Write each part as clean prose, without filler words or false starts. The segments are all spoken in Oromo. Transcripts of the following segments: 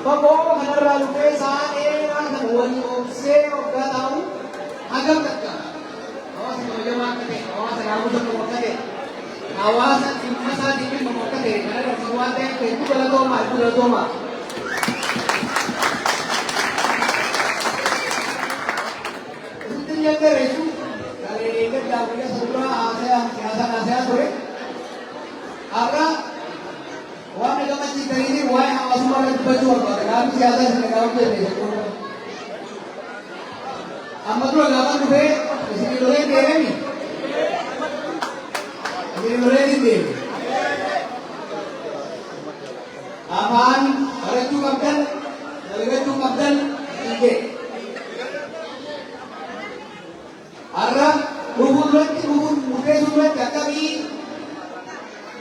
Fagoo kanarraa dhufee sa'a dheeraa kan walii obsee hoggaa taa'u hagam takka hawaasa kabajamaa akka ta'e hawaasa naamusa qabu akka ta'e hawaasa dhimma isaatiin dhimma akka ta'e kan agarsiisu waan ta'eef hedduu galatoomaa. Isitti nyaggareessu galee gaddaafii suuraa haasayaa ture har'a waan gammachiisanii waa'ee hawaasummaa irratti dubbachuu barbaada. Gaafa siyaasaa isin dhagaa'uu dandeessu. Amma dura gaafa dhufee isin lolee deemanii isin lolee ni deemu. Afaan barachuu qabdan, dalagachuu qabdan dhiigee. Har'a murteessuu duratti akkamii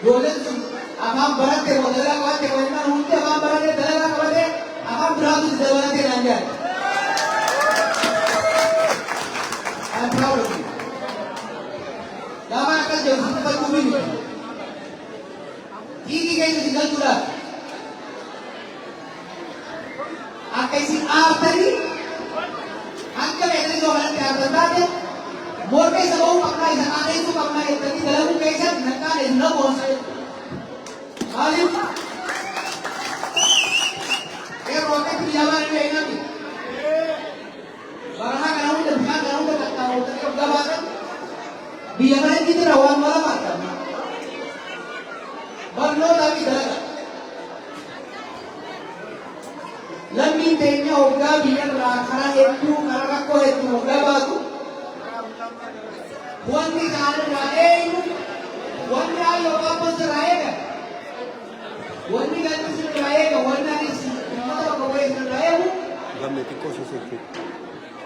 ijoolleen sun afaan baratte moo dalagaa qabatte moo jennaan hundi afaan baratte dalagaa qabatte afaan biraatu itti dabalatee naan jedhan. I'm proud of you. Gaafa akkas jedhu sitti fakkuu miti. Dhiigni keessa isin galchuudhaaf akka isin aartanii akka beekanii yoo kanatti aartan taate morma isa ba'uu qabnaa isa qaaneessuu qabnaa jettanii dalaguu keessatti naqqaan isin namoonsa jechuudha. Maaliif yeroo akkatti biyyaabaan illee hin hamne baranaa kana hunda bishaan kana hunda qaxxaamurtanii of gabaatan biyya kanatti jira waan mala maartan barnootaa fi dalagaa lammiin teenya hoggaa biyyarraa karaa hedduu karaa rakkoo hedduu hoggaa baatu wanni isaanirraa eenyu wanni hayyoo qabbasirraa eega wanni galmisirraa eega wanni anis uummata bakka bu'eessirraa eegu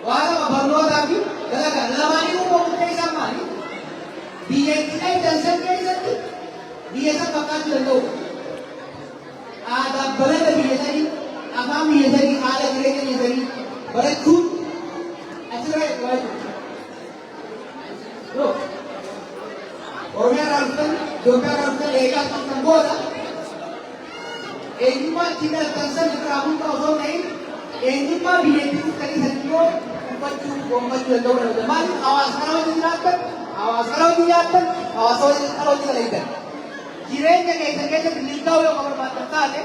waan nama barnootaa fi dalagaa lamaanii uumamuu isaan maali biyya itti dhalatan san keessatti biyya san fakkaachuu danda'u aadaa balada biyya sanii afaan biyya sanii haala jireenya biyya sanii barachuun asirraa eegaa jiru. Oromiyaa irraa Itoophiyaa irraa dhuftan eegaa kan booda eenyummaa ittiin dhalatan san irraa hunda osoo ta'in eenyummaa biyyattii dhuftanii sanimmoo uffachuu goommachuu danda'uu danda'u. Maaliif hawaasa kana wajjin jiraattan, hawaasa kana wajjin nyaattan, hawaasa kana wajjin dalagan. Jireenya keessan keessatti milkaa'uu yoo barbaaddan taate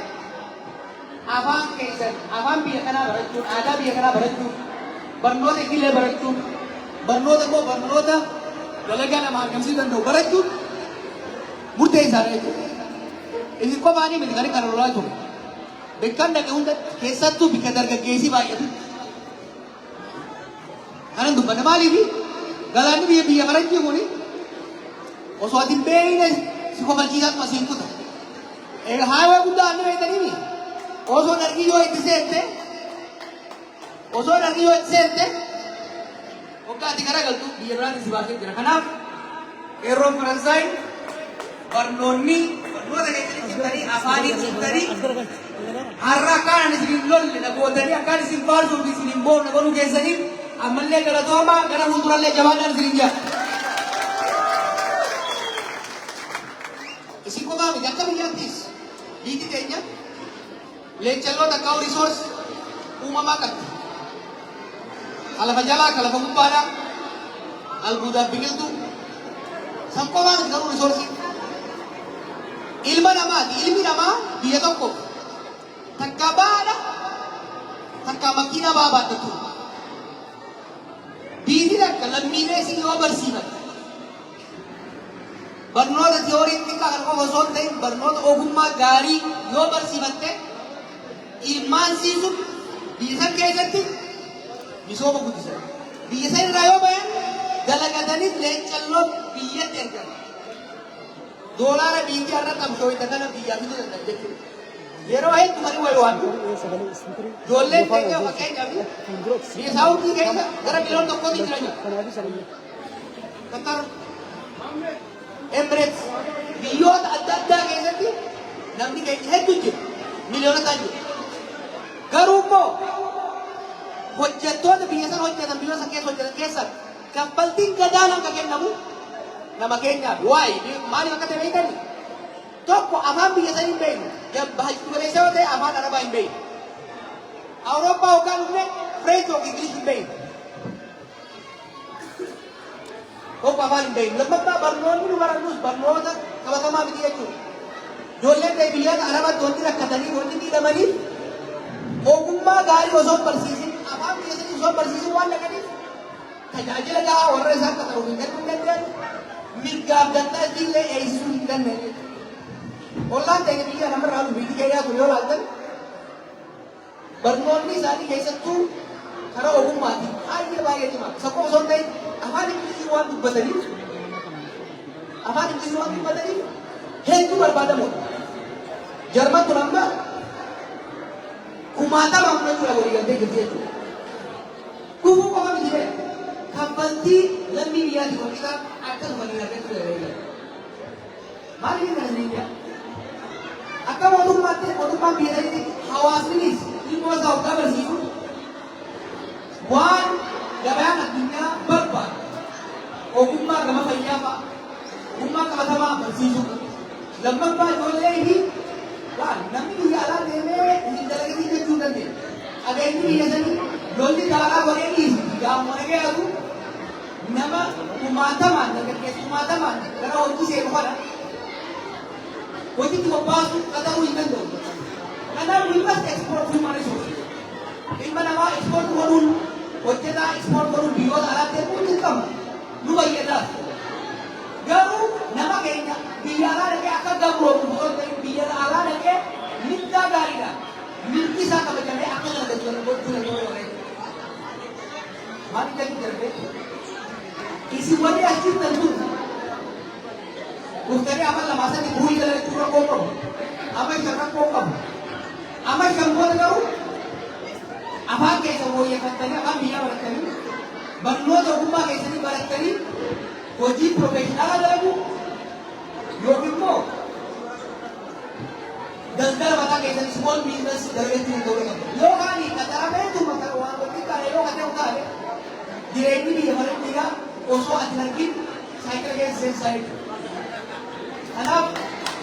afaan keessan, afaan biyya kanaa barachuun, aadaa biyya kanaa barachuun, barnoota idilee barachuun, barnoota immoo barnoota dalagaa nama argamsiisuu danda'u barachuun murteessaadha jechuudha. Isin qofaanii miti kan lolaa ture. Bakkaan dhaqe hunda keessattuu bikka dargaggeessii baay'atu. Kanan dubbanne maaliifi galaanni biyya faranjii kuni osoo ati hin beekne si kofalchiisaatuma siin kuta. Haawee guddaa anni beektanii osoo dargii yoo itti seente waggaa ati garagaltu biyya biraatiin si baasee jira. Kanaaf yeroo Faransaay barnoota keessatti cimtanii afaanii cimtanii har'a akkaan isin hin lolle dhagootanii akkaan isin faarsuu fi isin hin boonne godhuu keessaniif ammallee galatoomaa gara fuuldurallee jabaadhaan isin hin jira. Isin qofaa miti akka biyyaattis biyyi keenya leencalloota akka riisoors uumamaa qabdi. Alafa jalaa ka lafa gubbaadhaa albuudaaf biqiltuu san qofaa miti garuu riisoorsii. Ilma namaati. Ilmi namaa biyya tokko takka baadha takka makiina baabaattatu. Biyyi takka lammiilee isii yoo barsiifate barnoota tiyoorii xiqqaa kan qofa osoo hin ta'in barnoota ogummaa gaarii yoo barsiifatte ilmaan siisu biyya san keessatti misooma guddisan. Biyya san irraa yoo bayan dalagataniif leencalloo biyyatti ergan. Doolaara biyyi irra qabshoo itti kana biyyaa bituu danda'an jechuudha. Yeroo hedduu kan wayii waan ijoolleen keenya fakkeenyaaf biyya saawutii keessa gara miliyoona tokkootti jiran Qatar, Emirates biyyoota adda addaa keessatti namni keenya hedduu jiru miliyoonotaan jiru. Garuu immoo hojjettoota biyya sana hojjetan biyyoota sana keessa hojjetan keessaa kaffaltiin gadaanaan kan kennamu nama keenyaaf waa'ee maaliif akka ta'e beekani tokko afaan biyya sanii hin beeknu hajji galeessa yoo ta'e afaan arabaa hin beeknu Awurooppaa yookaan dhufne French yookiin Ingilish hin beekne. Tokko afaan hin beekne. Lammaffaa barnoonni nu barannus barnoota qabatamaa miti jechuudha. Ijoolleen ta'e biyyoota Arabaatti wanti rakkatanii wanti miidhamanii ogummaa gaarii osoo hin barsiisin afaan keessatti osoo hin barsiisin waan dhaqaniif tajaajila gahaa warra isaan qaxaruuf hin kennuu hin dandeenye mirgaaf dantaa illee eegsisuu hin dandeenye. Ollaan ta'e biyya namarraa nu biyyi keeyyaa kun yoo laaltan barnoonni isaanii keessattuu karaa ogummaatiin baay'ee cimaa. Isa qofa osoo hin ta'in afaan Ingilizii waan dubbataniif hedduu barbaadamoodha. Jarman kun amma kumaatama fudhachuudha walii galtee jirti jechuudha. Gufuu qofa miti ta'e kaffaltii lammii biyyaatiin walqixa akkasuma ni argachuu danda'eera. Maaliif kana isin jaa? Akka mootummaan biyya sanitti hawaasnis ilmoo isaa waggaa barsiisu waan gabayaan addunyaa barbaadu ogummaa gama fayyaa fa'a ogummaa qabatamaa barsiisu. Lammaffaa ijoollee fi waan namni biyya alaa deemee hin dalagatiin jechuu dandeenya. Qabeenyi biyya sanii lolli daaraa godhee dhiisi gaamuma dhagayatu nama kumaatamaan dargaggeessi kumaatamaan gara hojii seenu kana hojiitti bobbaasuu qaxaruu hin danda'u. Kanaaf ilmas ekspoortii human resources ilma namaa ekspoortii godhuun hojjetaa ekspoortii godhuun biyyoota alaatti erguun dirqama nu fayyadaaf. Garuu nama keenya biyya alaa dhaqee akka gabroomu osoo ta'in biyya alaa dhaqee mindaa gaariidhaan mirgi isaa kabajamee akka dalagatu gochuu danda'u. Maaliif jedhu darbee isin warri as jirtan kun dhuftanii afaan lamaa sadii bu'ii dalagachuu rakkoo qabu. Amma isa rakkoo qabu. Amma shangoota garuu afaan keessa wayyeeffattanii afaan biyyaa barattanii barnoota ogummaa keessanii barattanii hojii profeeshinaala dalagu yookiin immoo daldala mataa keessanii small business dalagachuu hin ta'uu qabu. Yookaan qaxarameetuma waan walitti qaale yoo ta'u taate jireenyi biyya barattiidhaa osoo ati argin saayikala keessa seensaa jechuudha. Kanaaf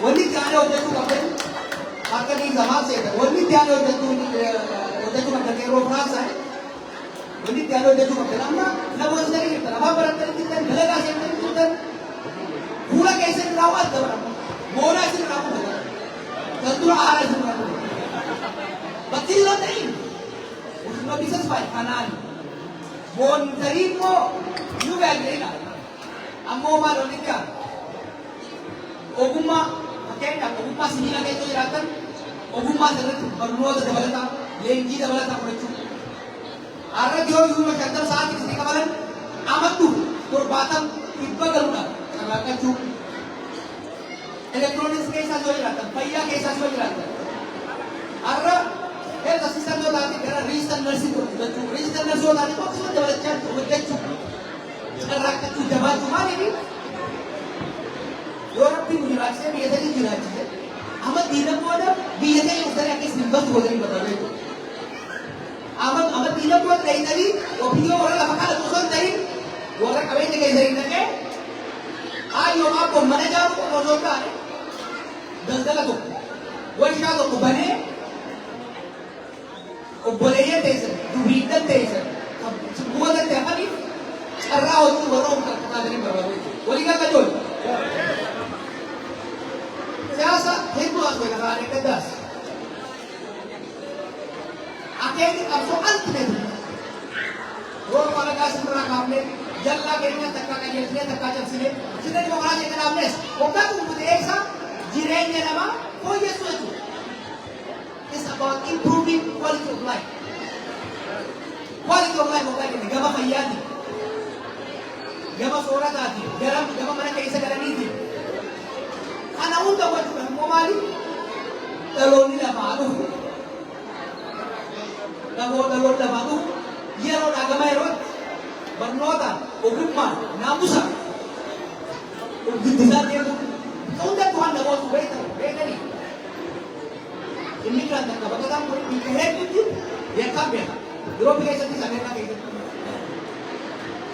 wanni itti aanee hojjechuu qabdan akka dhiisamaa seetan wanni itti aanee hojjechuu qabdan yeroo Firaansaa wanni itti aanee hojjechuu qabdan amma namoota sadii jirtan afaan barattanii jirtan dalagaa seentanii jirtan fuula keessan irraa waan dabalamu boonaa isin irraa kutu kan dura haala isin irraa kutu bakki yoo ta'in usuma bisas fa'i kanaan boontarii immoo nu gaagreedha ammoo maal onni jaa ogummaa fakkeenyaaf ogummaa sibiila keessa jiraatan ogummaa sirriitti barnoota dabalataa leenjii dabalataa fudhachuu har'atti yoo yuuma 50 sa'aatiin isin qabalan amaddu 70 galuudhaaf carraaqqachuu elektirooniksii keessaas yoo jiraatan fayyaa keessaas yoo jiraatan har'a health assistant yoo taate gara register nursing hojjechuu register nurse yoo taate oksuma dabalachaa hojjechuu carraaqqachuu jabaachuu maaliif yoo rabbiin nu jiraachisee biyya sanii jiraachise amma diinam booda biyya ta'e uffata akka isin bakki godhanii batamu jechuudha. Amma diinam booda dheeyitanii ofiyyoo warra lafa kadhatu osoo hin ta'in warra qabeenya keessanii dhaqee hayyoo abboon mana ijaaru qofa osoo hin taane daldala tokko warshaa tokko banee obboleeyyan teessan dubiiddan teessan bu'ata ta'e hafaniif carraa hojii warra humna taatanii barbaadu jechuudha. Walii galta jooli. Siyaasa hedduu as wayii lafaa eeggaddaas. Akeekni qabsoo altmeetu. Yoo malagaa sirraa kaafnee jallaa keenya takkaa qajeelsinee takkaa cabsinee sirna dimokiraasii akka dhaabnes waggaa kubbute eegsaa jireenya namaa fooyyessuu jechuudha. It's about improving quality of life. Quality of life waggaa kenna gama fayyaatiin, gama soorataatiin, gama mana keessa galaniitiin. Kana hunda gochuudhaan immoo maali? Dhaloonni lafaa dhufu. Dhaloonni lafaa dhufu yeroodhaa gama yerootti barnootaan, ogummaan, naamusaan guddisaan deemu. Hundatti waan namoota beekanii. Immigrant akka baqataan kun biyya hedduutti beekaan beeka. Yeroo keessatti Ameerikaa keessatti.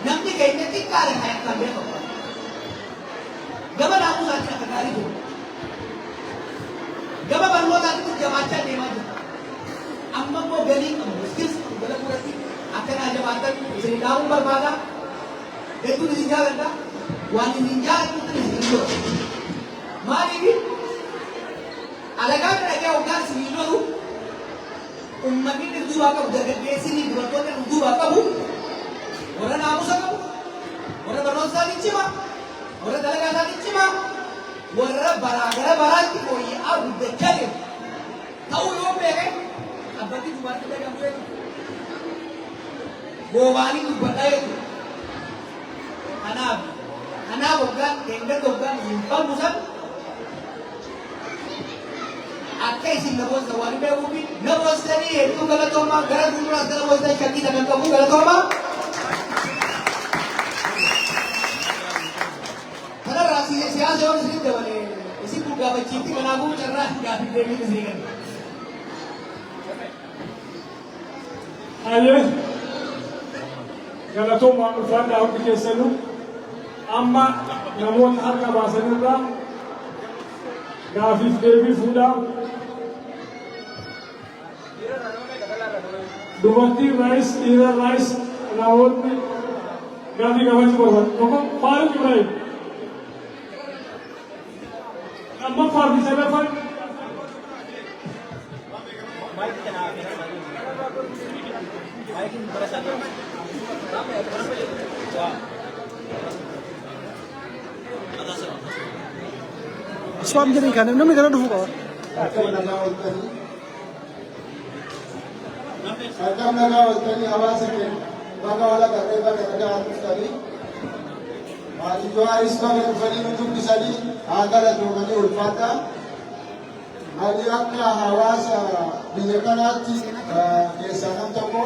Namni keenya xiqqaadha kan akkaan beekamu. Gama naamusaatiin akka gaarii jiru. Gama barnootaatiin jabaachaa deemaa jiru. Amma immoo galii qabu. daun berbada, itu ditinggalkan tak? Wanita itu terus. Mari ni, alasan mereka udah seminggu tu, umat ini dua kamu jaga desi ni dua tu yang dua kamu, orang namus kamu, orang berdosa ni cuma, orang dalam ni cuma, orang barang tu koi abu bercakap, tahu lo mereka, apa tu cuma kita kamu itu, bawani tu berday tu, anak bukan, tengger bukan, impal bukan. Akai sing nabos na wali ba ubi nabos tani itu kalau toma gara dulu rasa nabos tani kaki tangan kamu kalau toma karena rasi siapa orang sini dewane isi buka baciti manabu cerah gapi dewi tu sini kan aye kalau toma ufan dah ubi keselu amma namun harga bahasa nira gapi dewi fuda Dubartii rice, dhiira rice, naawwatni gaafii gaafachuu barbaadu. Tokko Faaruq Ibrahim. Amma faarfisa lafan. Swam jadi kan, namni kana dhufu qaba. Akam naga waltani hawaasa ke baga wala karre baga naga waltani mali joa isma me kufani mutum disali agara domani ulfata mali akka hawaasa biyya kanaatti keessanam tokko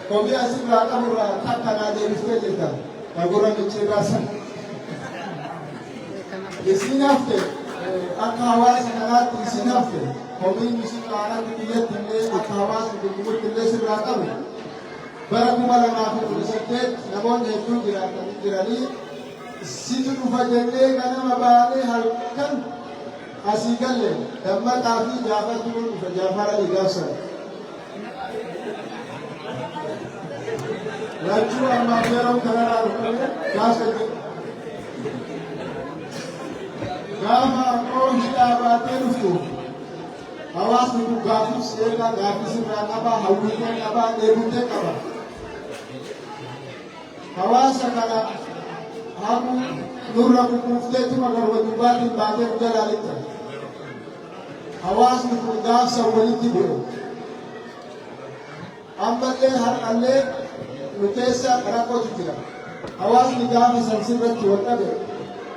komii asirraa qaburraa takkanaa deebiftee jirta kagurra michirraa san isin hafte akka hawaasa kanaatti isin hafte komii isin qaanatti biyyatti illee akka hawaasa gurgurtti illee sirraa qabu bara 2018 namoonni hedduun jiranii situ dhufa jennee ganama baanee halkan asii galle dammaqaa fi Jaafar turuun dhufa Jaafar Ali Gaafsan lachuu ammaa yeroo kanarraa dhufanii gaafsa gaafa akkoo hidhaa baatee dhuftu hawaasni kun gaafii seeraa gaafii sirraa qaba hawwitee qaba dheebutee qaba hawaasa kana hagu nurra kukuufteetuma garba dubbaatiin baatee jalaalitta hawaasni kun gaafsa walitti bu'e ammallee har'allee nu keessa rakkootu jira hawaasni gaafa san sirratti wal dhabe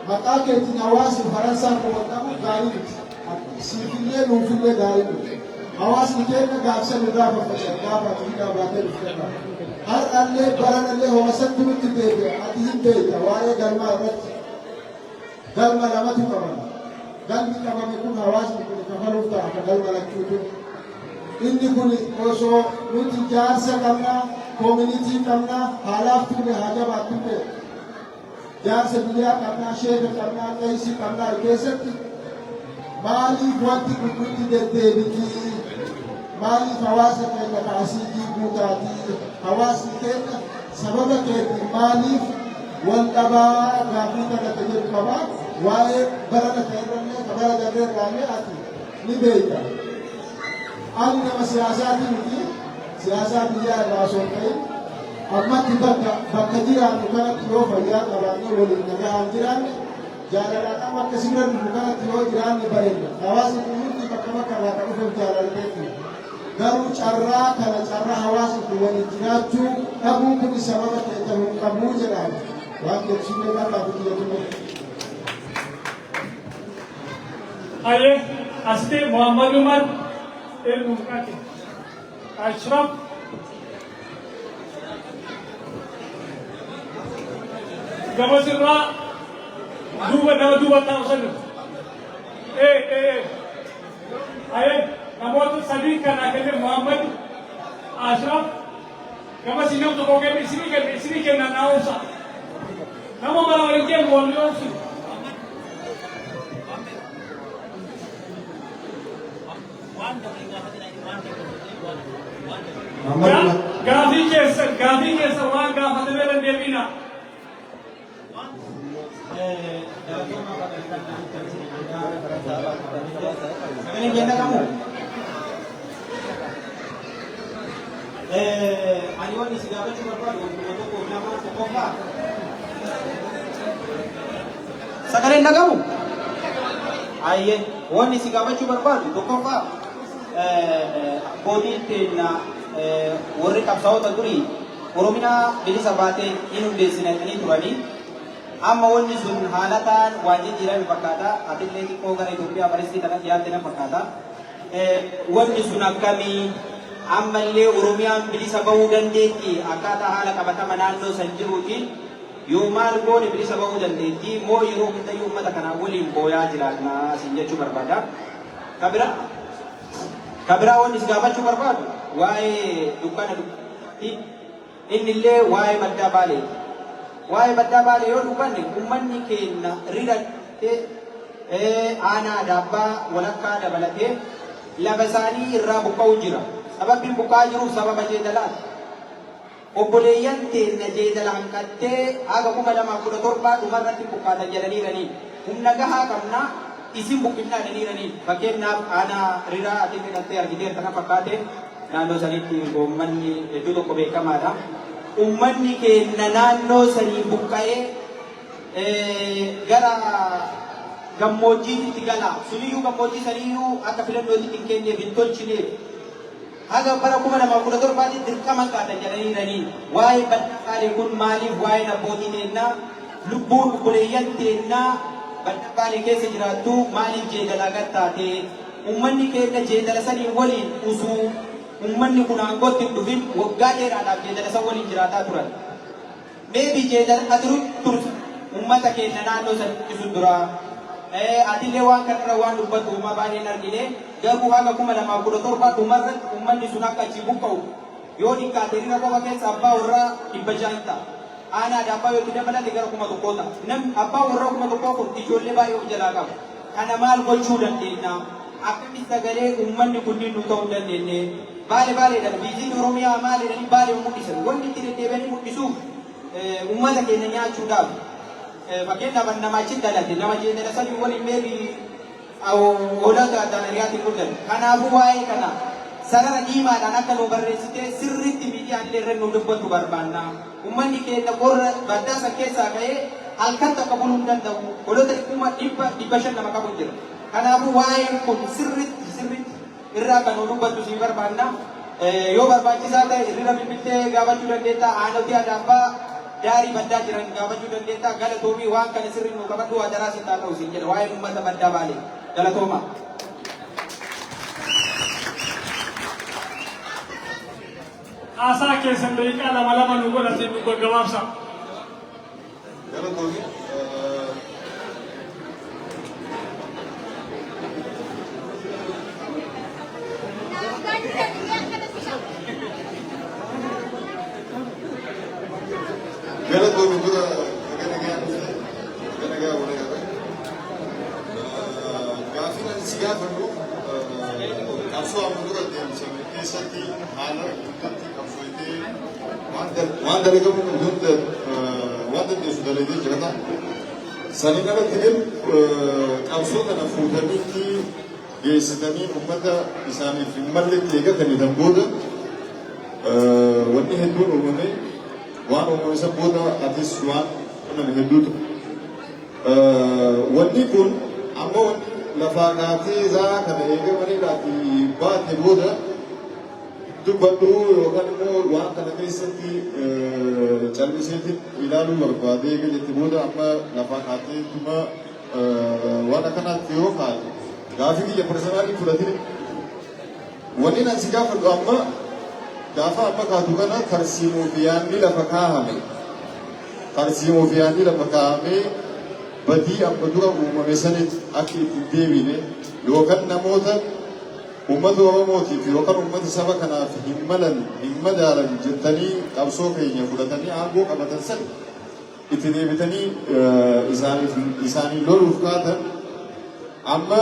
maqaa keetiin hawaasni Faransaan kun wal dhabu gaarii miti siifillee nuufillee gaarii miti hawaasni keenya gaafsan irraa faffachan gaafa hidhaa baatee dhuftee har'allee baranallee homasatti nutti deebi'e ati hin beekta waa'ee galmaa irratti galma lamatu qabama galmi qabame kun hawaasni kun kafaluuf ta'a akka galma lachuutu inni kun osoo nuti jaarsa qabna koominitii qabna haalaaf turre haa jabaattulle jaarsa biyyaa qabna sheeka qabna qeesii qabna keessatti maaliif wanti kun nutti deddeebitii maaliif hawaasa keenya kaasii diiguu taatii hawaasni keenya sababa keetiin maaliif wal dhabaa gaafii kanatti jedhu qaba waa'ee barana ta'errallee kabara darreerraallee ati ni beekta ani nama siyaasaatii miti siyaasaa biyyaa irraa osoo hin ta'in ammatti bakka jiraannu kanatti yoo fayyaa qabaannee waliin nagaan jiraanne jaalalaadhaan akka sirra dhufu kanatti yoo jiraanne bareedna hawaasni kun hundi bakka bakka irraa kan dhufeef jaalalateetti garuu carraa kana carraa hawaasni kun waliin jiraachuu dhabuun kun sababa ta'e ta'uu qabuu jedhama waan jedhullee barbaadu biyya aye asli Muhammad Umar ilmu kaki Ashraf Gabasirra duba tahu sana aye namoota sadii kan akkanne Muhammad Ashraf gama sinam tokko kenne isini kenna naawusa nama mara waliin kennu walii oofsu Gaafii keessa waan gaafatame dandeebina. Sagaleen jenna kamu. Ani wanni si gaafachuu barbaadu waantota tokko nama tokkoffaa. Sagaleen dhagamu. Ayyee wanni si gaafachuu barbaadu tokkoffaa abbootiin teenya warri qabsaa'ota durii Oromiyaa bilisa baatee hin hundeessinanii turanii. Amma wanni sun haalataan waan jijjiirame fakkaata. Atilee xiqqoo gara Itoophiyaa bareessii kanatti yaadde na fakkaata. Wanni sun akkamii ammallee Oromiyaan bilisa bahuu dandeetti akkaataa haala qabatama naannoo san jiruutiin yoo maal goone bilisa bahuu dandeetti moo yeroo hundayyuu uummata kanaa waliin booyaa jiraannaa siin jechuu barbaada. Kabiraa wanni si gaafachuu barbaadu waa'ee dukkana innillee waa'ee baddaa baalee. Waa'ee baddaa baalee yoo dubbanne uummanni keenya riratee aanaa daabbaa walakkaa dabalatee lafa isaanii irraa buqqa'uu jira. Sababbiin buqqa'aa jiruuf sababa jeedalaati. Obboleeyyan teenya jeedala hanqattee haga 2017 dhumarratti buqqaatan jedhaniiranii. Humna gahaa qabnaa isin buqqifnaa jedhaniiranii. Fakkeenyaaf aanaa riraa ati hidhattee argiteerta kana fakkaate naannoo sanitti uummanni hedduu tokko beekamaadha. Uummanni keenya naannoo sanii buqqa'ee gara gammoojjiitti gala. Suniyyuu gammoojjii saniyyuu akka filannootti hin kenneef hin tolchineef. Haga bara 2017 dirqama qaatan jedhaniiranii. Waa'ee baddaa kun maaliif waa'een abbootii teennaa lubbuun obboleeyyan teennaa baddaa keessa jiraattu maaliif jeedala gattaate uummanni keenya jeedala sanii waliin usuu uummanni kun aangootti hin dhufin waggaa dheeraadhaaf jeedala san waliin jiraataa turan. Meebi jeedala adiru turte uummata keenya naannoo san isu dura. Atillee waan kanarra waan dubbatu uumaa baay'een argine garuu haga 2017 dhumarratti uummanni sun akka achi buqqa'u yoo dhiqqaate rira qofa keessa abbaa warraa 600 ta'a. Aanaa daabbaa yoo itti dabalate gara 1,000 ta'a. Namni abbaa warraa 1,000 kun ijoollee baay'ee of jalaa qaba. Kana maal gochuu dandeenya? Akkamitti sagalee uummanni kunniin nu ta'uu dandeenye? Baaleedhaan biyyiin Oromiyaa maaliidhaan baalee mul'isan wanti itti deddeebi'anii mul'isuuf uummata keenya nyaachuudhaaf fakkeenyaaf nama achi dhalate nama jeedala sanii waliin meebii oolaa gaazexaariyaatiin guddan. Kanaafuu waa'ee kana sarara diimaadhaan akka nu barreessitee sirriitti miidiyaalee irra nu dubbatu barbaanna. Uummanni keenya qorra baddaa san keessaa ka'ee halkan takka buluu hin danda'u. Hoolota 500 nama qabu jira. Kanaafuu waa'een kun sirriitti irraa kan nu dubbatu si barbaanna. Yoo barbaachisaa ta'e irra bilbiltee gaafachuu dandeetta. Aanoti adaabbaa daarii baddaa jiran gaafachuu dandeetta. Galatoomii waan kana sirrii nu qabadhu adaraa si taa'u siin jedha waa'een uummata baddaa baalee. Galatooma. Haasaa keessan daqiiqaa lama nu godhate nu gaggabaabsa. Galatoomii. Galatoomii dura ganagaa waliin gaafii ani si gaafadhu qabsoo amma dura deemsame keessatti haala guddatti qabsooytee waan dalagamu hunda waan dandeessu dalagee jirata. Saniin alatti qabsoo kana fuutaniitti geessitanii uummata isaaniif hin malletti eegataniidhaan booda wanni hedduun uumame waan uumame san booda atis waan uumame hedduutu. Wanni kun amma wanni lafaa kaatee isaa kana eegamaniidhaaf baate booda dubbadhu yookaan immoo waan kana keessatti calliseetti ilaaluu barbaade eegalte booda amma lafaa kaatee dhuma waan akkanaatti yoo kaate gaafii biyya personaalii fudhatine wanni nan si gaafadhu amma gaafa amma kaatu kana tarsiimuu fi yaanni lafa kaahame tarsiimuu fi yaanni lafa kaahamee badii amma dura uumame sanitti akka itti deebine yookaan namoota uummata Oromootiif yookaan uummata saba kanaaf hin madaalan jettanii qabsoo keenya fudhatanii aangoo qabatan san itti deebitanii isaanii loluuf kaatan amma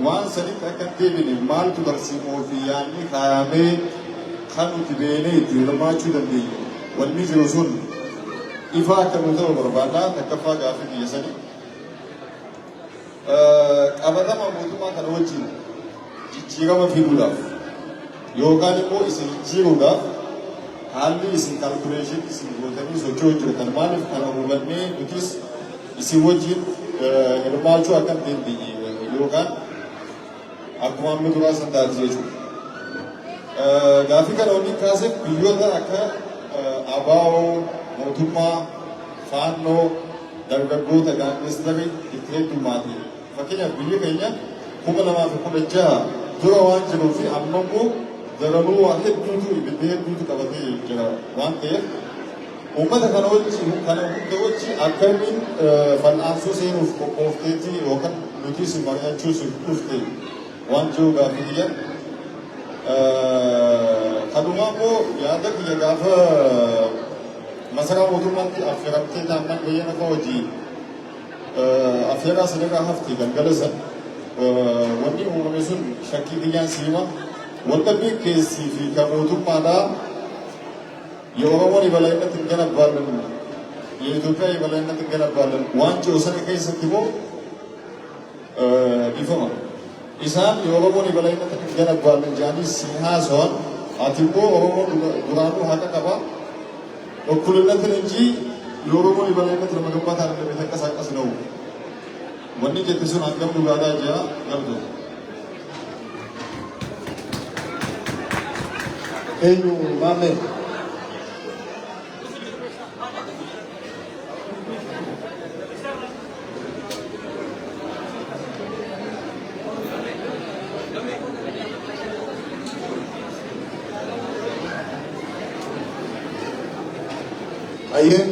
waan sanitti akka deebine maaltu tarsiimoo fi yaadni kaayamee kan nuti beenee itti hirmaachuu dandeenyu wanni jiru sun ifaa akka nu ta'u barbaadna takkaffaa gaafii biyya sanii qabatama mootummaa kana wajjin jijjiirama fiduudhaaf yookaan immoo isin jijjiiruudhaaf haalli isin kalkuleeshin isin gootanii socho'uu jirtan maaliif kana hubannee nutis isin wajjin hirmaachuu akka hin dandeenye yookaan akkuma amma duraa san taate jechuudha. Gaafii kana waliin kaaseef biyyoota akka ABO, mootummaa, faannoo, dargaggoota gaangestarii itti heddummaate. Fakkeenyaaf biyyi keenya 2016 dura waan jiruu fi amma immoo daranuu waan hedduutu ibidda hedduutu qabatee jira waan ta'eef uummata kana wajjin kana hunda wajjin akkamiin fal'aansoo seenuuf qophoofteetii yookaan nutis mari'achuus dhufte waan jiru gaafii kiyya. Kanumaa immoo yaada kiyya gaafa masaraa mootummaatti affeeramtee taa'amman bayyana fa'aa hojii affeeraa sadarkaa hafte galgala san wanni uumame sun shakkii kiyyaan siima wanta beekeessii fi kan mootummaadhaa የኦሮሞን የበላይነት እንገነባለን የኢትዮጵያ የበላይነት እንገነባለን ዋንጭ ወሰነ ከይሰት ሞ ይፈማ ኢሳን የኦሮሞን የበላይነት እንገነባለን ጃኒ ሲሃሶን አቲቦ ኦሮሞ ዱራኑ ሀቀቀባ እኩልነትን እንጂ የኦሮሞን የበላይነት ለመገንባት አይደለም የተንቀሳቀስ ነው ወኒ ጀትሱን አንገም ዱጋዳ ጃ ገብቶ ኤኙ ማሜ Ayer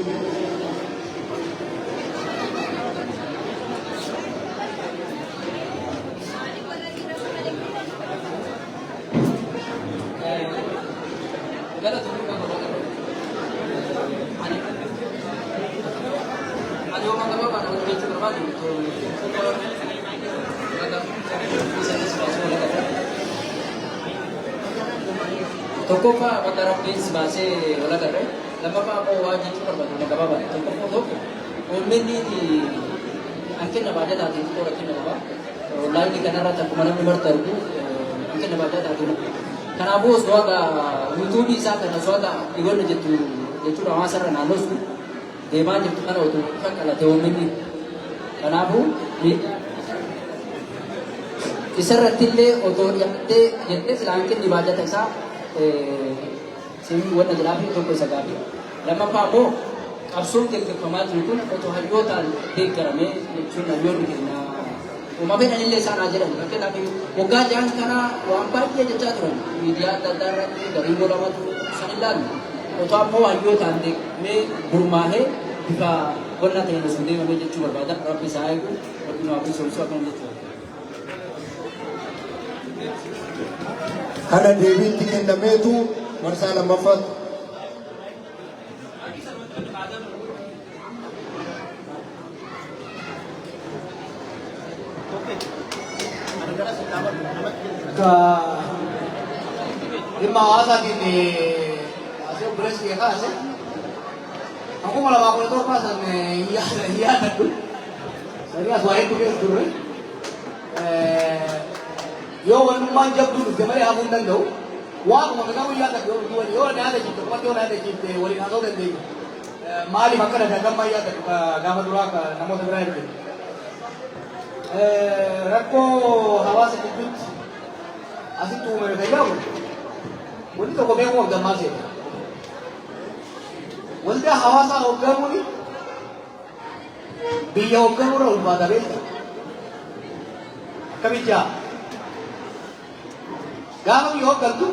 Tokkoffaa bakka rabbiinsi baasee wal agarre lammaffaa immoo waan jechuu barbaadu nama gabaabaa tokkoffaa tokko uummanni hanqina baajataatiin xiqqoo rakkina qaba. Laayinii kanarratti akkuma namni marti argu hanqina baajataatiin kanaafuu osoo akka yuutuubii isaa kana osoo akka dhigoonna jettu jechuudha hawaasarra naannoo sun deemaa jirtu kana otoo kan qalate uummanni kanaafuu isarratti illee otoo dhiyaatee jettee sila hanqinni baajata isaa sini wanta jelafi tokko isa gaafi lammaffaa immoo qabsoon gaggeeffamaa jiru kun otoo hayyootaan deeggaramee jechuun hayyoonni keenya uumamee dhanillee isaan haa jedhamu fakkeenyaaf waggaa ja'an kana waan baay'ee jechaa turan miidiyaa adda addaa irratti garii godhamatu san ilaalu otoo ammoo hayyootaan deeggamee gurmaahee bifa qonna ta'een sun deemamee jechuu barbaada rabbi isaa eegu rabbi waa fi soomsuu akkana jechuudha. kana deebiitti kennameetu marsaa lammaffaa dhimma hawaasaatiin asii obboleessi kee kaase akkuma lamaa kudha torba san yaadadhu sanii as waa hedduu keessa turre yoo wannummaan jabduu dhufte malee hafuu hin danda'u waanuma midhaan guyyaa takka yoo na yaada jirte qofatti yoo na yaada jirte waliin haasa'uu dandeenya maaliif akkana dagammaa yaada gaafa duraa namoota biraa erge rakkoo hawaasa gidduutti asitti uumame fayyadamu wanti tokko beekuu hogganmaa seeta wanti hawaasaa hoggamuun biyya hoggamuurra ulfaata beekta akkamitti yaa gaafa biyya hoggantu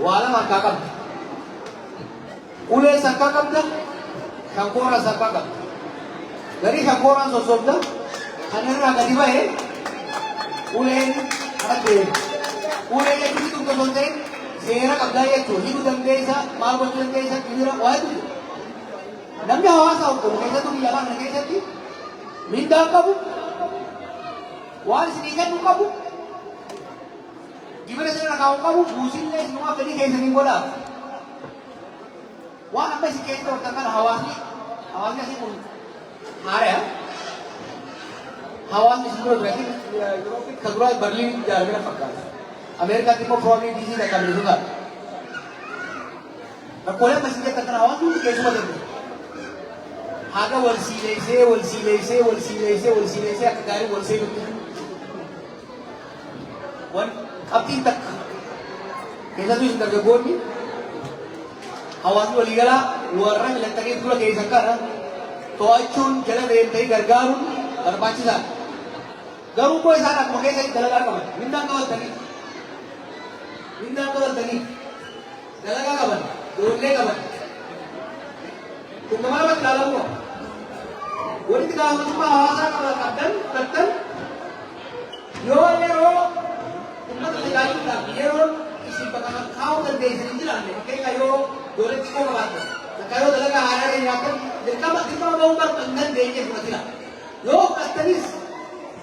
waa lama harkaa qabda ulee sarkaa qabda kan koora sarkaa qabda garii kan kooraan sossobda kan irraa gadi bahe uleen argeera ulee jechuun tokko osoo hin ta'in seera qabdaa jechuun hidhuu dandeessa maal gochuu dandeessa hiriira waa hedduu namni hawaasaa hoggamu keessattuu biyya kana keessatti mindaan qabu waan isinii kennu qabu gibira isin irraa kaa'u qabu buusillee isinuma fedhii keessaniin godhaa waan amma isin keessa wanta kana hawaasni asii kun haaraya hawaasni isin dura duratti Yurooppii kan duraa Berliin ijaaramee fakkaata Ameerikaatti immoo Firoobii DC dhaqqabee dhugaa rakkoolee amma isin jettan kana hawaasni hundi keessuma danda'u haga wal siileessee akka gaarii wal seenutti wan qabxiin takka keessattuu isin dargaggoonni hawaasni waliigalaa warra filattanii dura keessan kana to'achuun jala deemtanii gargaaruun barbaachisaadha. Garuu immoo isaan akkuma keessatti dalagaa qaban mindaan qabatanii dalagaa qaban ijoollee qaban kun nama lamatti ilaalamu qaba. Walitti gaafatamummaa hawaasaa qabdan yoo yeroo ummata tajaajiluudhaaf yeroo isin bakka kaa'uu dandeessan hin jiraanne fakkeenya yoo ijoollee xiqqoo qabaatan bakka yoo dalagaa haaraa ta'e nyaatan dirqama bahuu barba hin dandeenye fudhatila. Yoo fudhattanis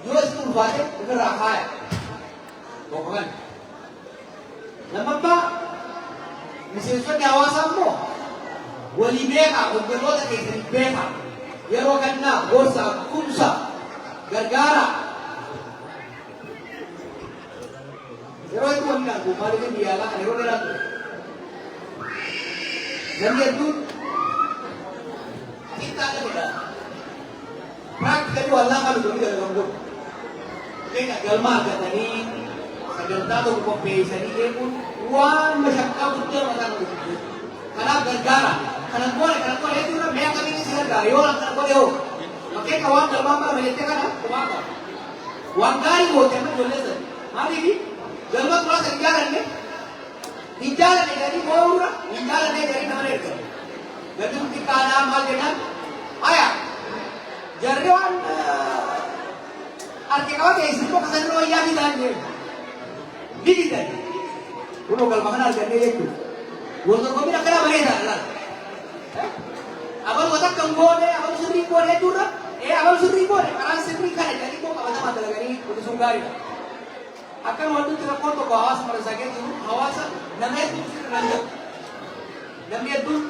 yoo isin ulfaate ofirraa kaaya. Tokko kan lammaffaa miseensonni hawaasaa immoo walii beekaa hogganoota keessanii beekaa yeroo gannaa gorsaa kumsa gargaara yeroo itti wanni argu maaliif biyya alaa kana yeroo dheeraa ture namni hedduun xiqqaadha jedha practically wallaa kan hojii dalagamu godhu fakkeenya galma argatanii sagantaa tokko qopheessanii eeguun waan mashaqqaa guddaa mataa nama hojjetu kanaaf gargaara kanan goone jechuudha mee akkamiin si gargaara yoo kana godhe hoo fakkeenya waan galmaan bara majettee kana kumaa qaba waan gaarii goote amma ijoollee sana maaliifi galma turaa san hin jaalanne jedhanii boorura hin jaalanne jedhanii nama ergan gadduun xiqqaadhaa maal jedhan haya jarri waan arge qabate isin tokko sanni wayyaa bitaan jedhu ni bitan kunoo galma kana argannee jechuudha wal-dorgommiin akkanaa bareedaa laala abal wata kan goone abal sirrii goone jechuudha abal sirrii goone karaan sirrii kana jedhanii koo qabatamaa dalaganii guddisuun gaariidha. Akan waktu telepon to hawaasa marasaa keessa jiru hawaasa nama hedduu sirrii danda'u. Namni hedduun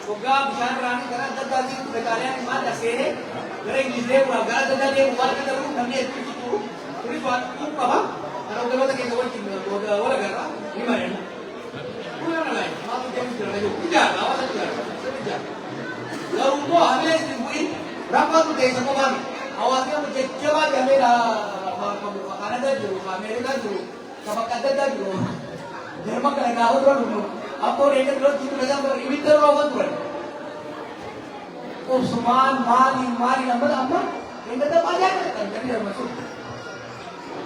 waggaa bishaan biraanii gara adda addaatiin meeshaaleen maal seenee gara Ingilizee gara adda addaa deemu waan akka ta'u namni hedduun jiru. Kunis waan kun qaba. Kan hogganoota keessa wajjin wal agarra ni mari'anna. Kun nama laayee maaltu deemu jira jiru. Ijaara hawaasa ijaara. Garuu immoo hamilee isin bu'in rakkoon keessa qofaan hawaasni amma jajjabaa jabeedha. Kanada jiru, Amerika jiru, bakka adda addaa jiru. Jarma kana gaafa dura dhufu akkoo reega dura jiru keessaa ibidda roobaa turan. Obsumaan maali amma reega taphaa jaallata kan jedhanii darbasu.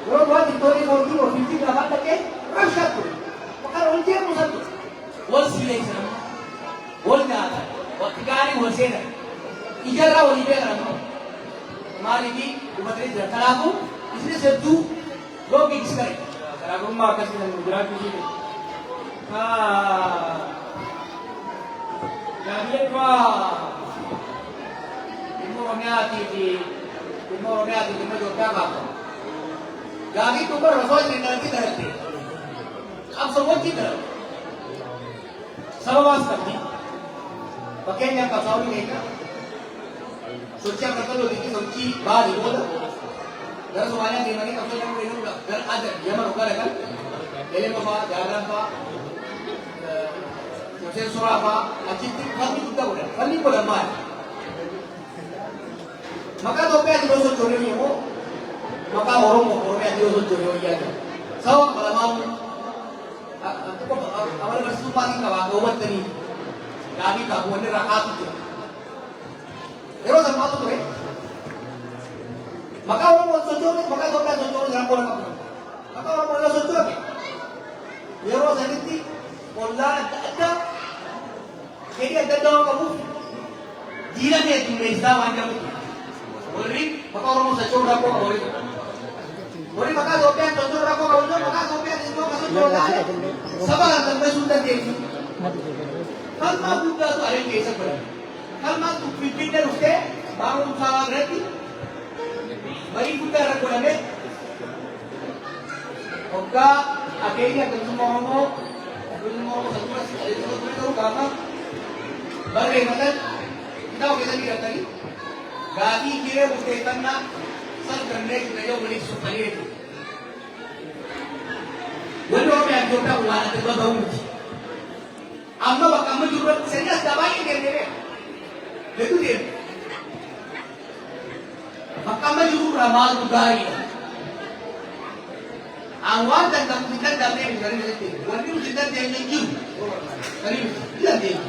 Yeroo duraa Viktooriyaa mootii ofiitti gaafa dhaqee rashaa ture. Bakka ol deemu san ture. Wal siileessan wal nyaatan wakti gaarii wal seenan ijarraa walii beekan amma. Maaliifii dhumatanii jira. Kanaafuu इसलिए सद्दू लोग मिक्स करें करागुम मार्केट में गुजरात की चीज़ jadi apa timur orangnya juga apa jadi tu berasal dari nanti terhenti अब सब की तरफ सर्वास करती पके क्या कसाव नहीं है सोचा करता लोग देखिए सोची बात बोला Gara semuanya di mana kalau yang ini udah dan ada dia merubah kan, ele apa, jalan apa, proses surah apa, acik kami juga udah, kami boleh main. Maka topi yang diusut curi ni mo, maka orang yang diusut curi ni aja. Sawa kalau mau, aku awal bersumpah ni kawan obat tadi, kami kamu ni rakat tu. Ero sama tu tu maka orang mau sujud, maka orang sujud dalam orang apa? Maka orang mau sujud, biar orang sendiri, Allah ada, jadi ada doa kamu, dia ni itu Islam macam itu. Boleh, maka orang mau sujud dalam orang boleh. Boleh maka sopian sujud dalam orang boleh, maka sopian itu masuk dalam. Sabar sampai sudah dia. Kalau bukan tu ada yang kisah berapa? Kalau tu pindah rusuk, baru usaha berarti. Bagi kita rakyat Oga akhirnya ketemu satu itu karena bagaimana kita tidak tadi gadi kira bukan na sal करने की वजह बड़ी सुखाई है वो लोग मैं जोटा हुआ ना तो बताऊं amma baka menjurat serius dapat ini dia itu dia baka menjurat ramal budaya awal dan kita dalam dari itu waktu kita dia menjur dari dia dia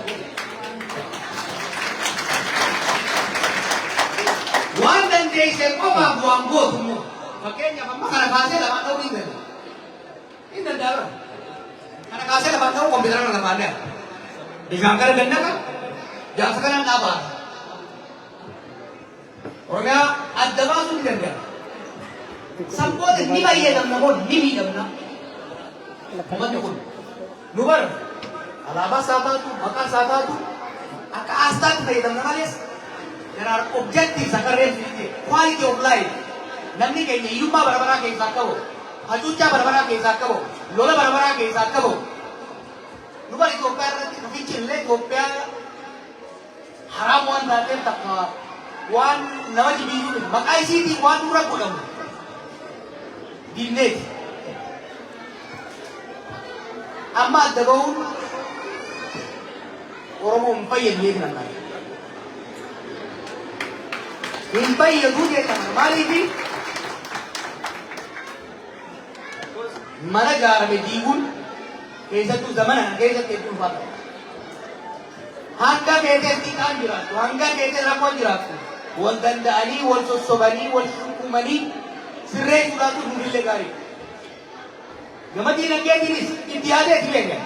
wan dan dia siapa buang buat semua makanya apa karena hasil apa tahu ini darah karena hasil apa tahu komputer nggak ada disangkal ganda kan? Jangan sekarang apa? Orangnya ada masuk ganda. Sampai ni bayi dalam nama ni dalam nama. Macam tu. Nubar. Alaba sata tu, maka sata tu. Aka asta tu dalam nama les. There are objectives akan realistic. Quality of life. Namni kayaknya ilmu berapa kayak sakau. Hajuca berapa kayak sakau. Lola berapa kayak sakau. Nubar Ethiopia nanti kecil le Ethiopia haram wan date takwa wan nama jibiru makai sih di wan murah kodam di net amma dagau orang umpai yang lihat nana umpai yang dulu dia nana mari di mana gara medigun Kesa tu zaman kesa tu fata. Hangga kesa tikan jirat, hangga kesa rakwan jirat. Wal dandani, wal sosobani, wal syukumani, sirre sudah tu duri legari. Gamati nak kaya jenis, intiada tiada.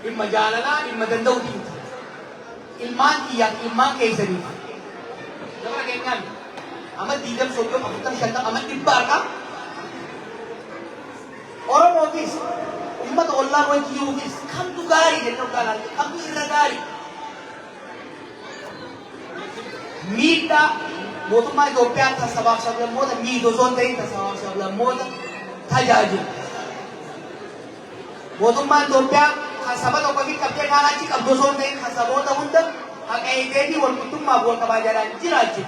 Ilmu jalana, ilmu dandau tinggi. Ilman kiat, ilman kesa ni. Jangan kenyan. Amat tidak sokong, amat syaitan, amat tibar kan? Orang office, umat Allah wajib office. Kamu tu gari, jadi orang lagi. Kamu ira gari. Mita, motor mai dopiat tas sabab sabab motor, mi dozon day tas sabab sabab motor, tajaji. Motor mai dopiat tas sabab apa kita kerja kana cik ab dozon day tas sabab motor untuk hak ini wal kutum ma buat kebajaran jiraji.